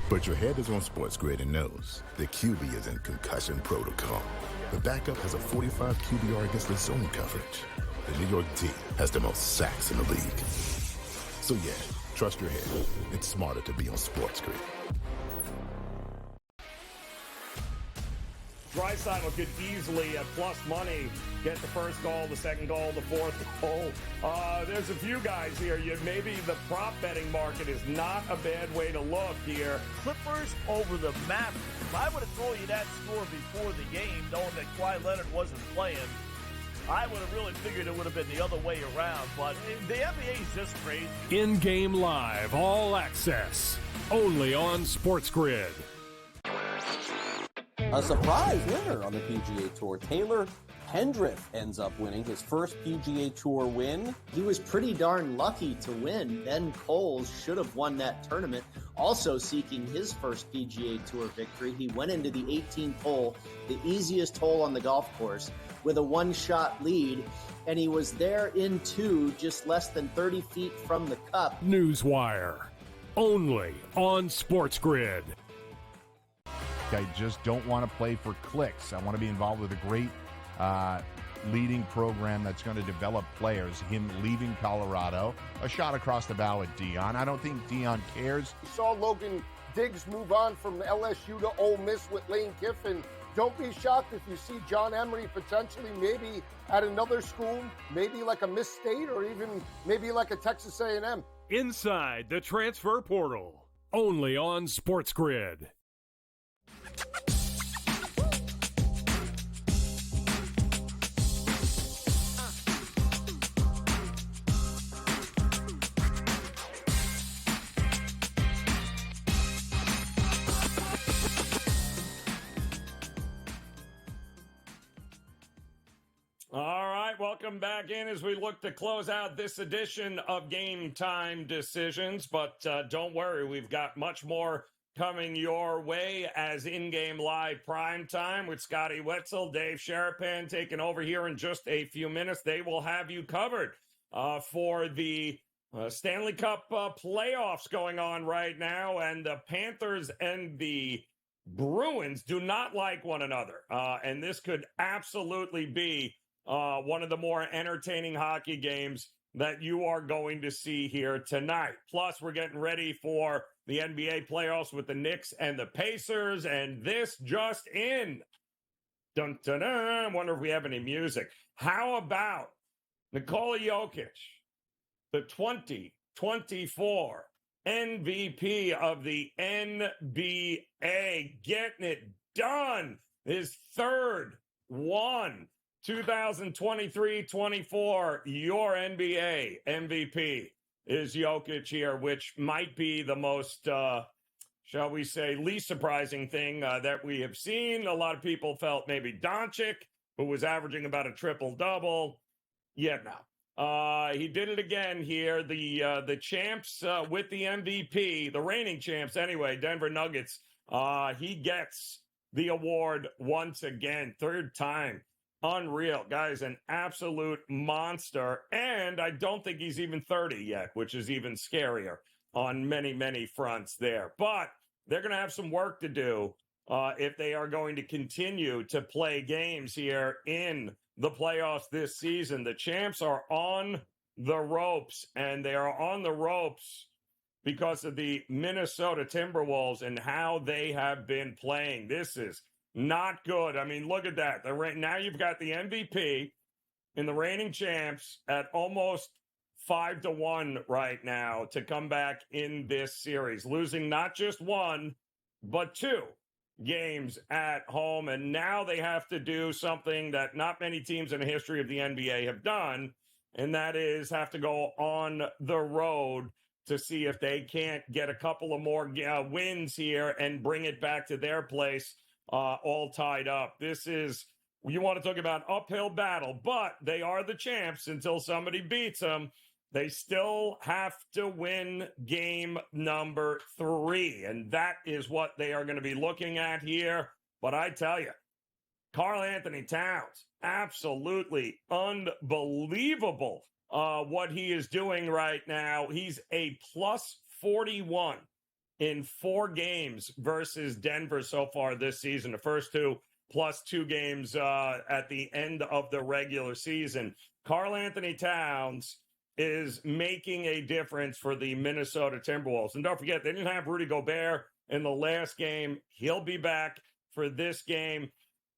But your head is on SportsGrid and knows the QB is in concussion protocol. The backup has a 45 QBR against the zone coverage. The New York D has the most sacks in the league. So yeah, trust your head. It's smarter to be on SportsGrid. Draisaitl could easily, at plus money, get the first goal, the second goal, the fourth goal. There's a few guys here. Maybe the prop betting market is not a bad way to look here. Clippers over the Mavericks. If I would have told you that score before the game, knowing that Kawhi Leonard wasn't playing, I would have really figured it would have been the other way around. But the NBA is just crazy. In-game live, all access, only on SportsGrid. A surprise winner on the PGA Tour. Taylor Pendrith ends up winning his first PGA Tour win. He was pretty darn lucky to win. Ben Coles should have won that tournament. Also seeking his first PGA Tour victory, he went into the 18th hole, the easiest hole on the golf course, with a one-shot lead, and he was there in 2, just less than 30 feet from the cup. Newswire, only on SportsGrid. I just don't want to play for clicks. I want to be involved with a great leading program that's going to develop players. Him leaving Colorado, a shot across the bow at Dion. I don't think Dion cares. We saw Logan Diggs move on from LSU to Ole Miss with Lane Kiffin. Don't be shocked if you see John Emery potentially maybe at another school, maybe like a Miss State or even maybe like a Texas A&M. Inside the transfer portal, only on SportsGrid. All right, welcome back in as we look to close out this edition of Game Time Decisions. But don't worry, we've got much more coming your way as in-game live prime time with Scotty Wetzel, Dave Sharapan taking over here in just a few minutes. They will have you covered for the Stanley Cup playoffs going on right now, and the Panthers and the Bruins do not like one another, and this could absolutely be one of the more entertaining hockey games that you are going to see here tonight. Plus, we're getting ready for the NBA playoffs with the Knicks and the Pacers, and this just in. Dun, dun, dun. I wonder if we have any music. How about Nikola Jokic, the 2024 MVP of the NBA, getting it done. His third one. 2023-24, your NBA MVP is Jokic here, which might be the most, shall we say, least surprising thing that we have seen. A lot of people felt maybe Doncic, who was averaging about a triple-double. Yeah, no. He did it again here. The champs with the MVP, the reigning champs anyway, Denver Nuggets, he gets the award once again, third time. Unreal. Guy's an absolute monster, and I don't think he's even 30 yet, which is even scarier on many, many fronts there. But they're going to have some work to do if they are going to continue to play games here in the playoffs this season. The champs are on the ropes, and they are on the ropes because of the Minnesota Timberwolves and how they have been playing. This is not good. I mean, look at that. Now you've got the MVP and the reigning champs at almost 5-1 right now to come back in this series, losing not just one, but two games at home. And now they have to do something that not many teams in the history of the NBA have done, and that is have to go on the road to see if they can't get a couple of more wins here and bring it back to their place all tied up. This is, you want to talk about uphill battle, but they are the champs until somebody beats them. They still have to win game number 3, and that is what they are going to be looking at here. But I tell you, Karl Anthony Towns, absolutely unbelievable what he is doing right now. He's a plus 41 in 4 games versus Denver so far this season. The first 2 plus 2 games at the end of the regular season. Karl Anthony Towns is making a difference for the Minnesota Timberwolves. And don't forget, they didn't have Rudy Gobert in the last game. He'll be back for this game.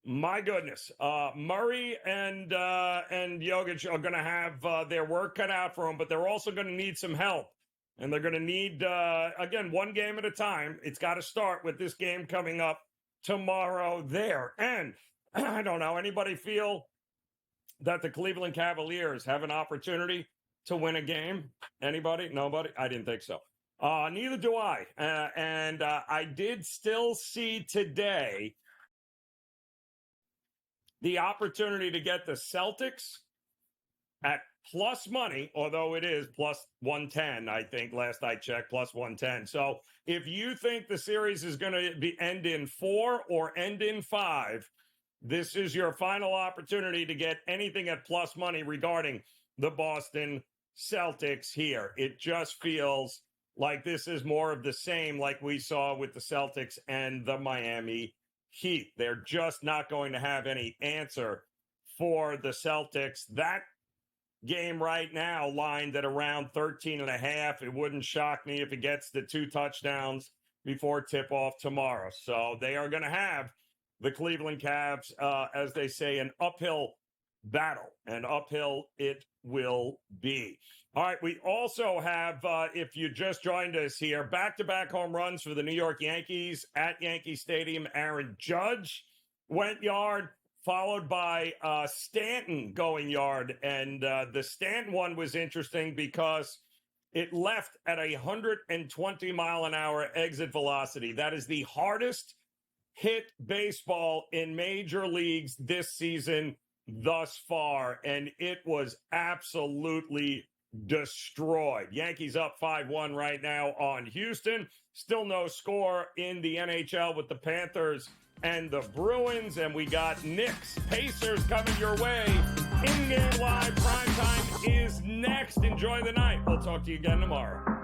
My goodness, Murray and Jokic are going to have their work cut out for them, but they're also going to need some help. And they're going to need, again, one game at a time. It's got to start with this game coming up tomorrow there. And I don't know, anybody feel that the Cleveland Cavaliers have an opportunity to win a game? Anybody? Nobody? I didn't think so. Neither do I. And I did still see today the opportunity to get the Celtics at plus money, although it is plus 110, I think, last I checked, plus 110. So if you think the series is going to end in 4 or end in 5, this is your final opportunity to get anything at plus money regarding the Boston Celtics here. It just feels like this is more of the same like we saw with the Celtics and the Miami Heat. They're just not going to have any answer for the Celtics. That game right now lined at around 13.5. It wouldn't shock me if it gets to 2 touchdowns before tip-off tomorrow. So they are going to have the Cleveland Cavs, as they say, an uphill battle, and uphill it will be. All right, we also have, if you just joined us here, back-to-back home runs for the New York Yankees at Yankee Stadium. Aaron Judge went yard, followed by Stanton going yard. And the Stanton one was interesting because it left at 120-mile-an-hour exit velocity. That is the hardest hit baseball in major leagues this season thus far, and it was absolutely destroyed. Yankees up 5-1 right now on Houston. Still no score in the NHL with the Panthers and the Bruins. And we got Knicks, Pacers coming your way. In-game live primetime is next. Enjoy the night. We'll talk to you again tomorrow.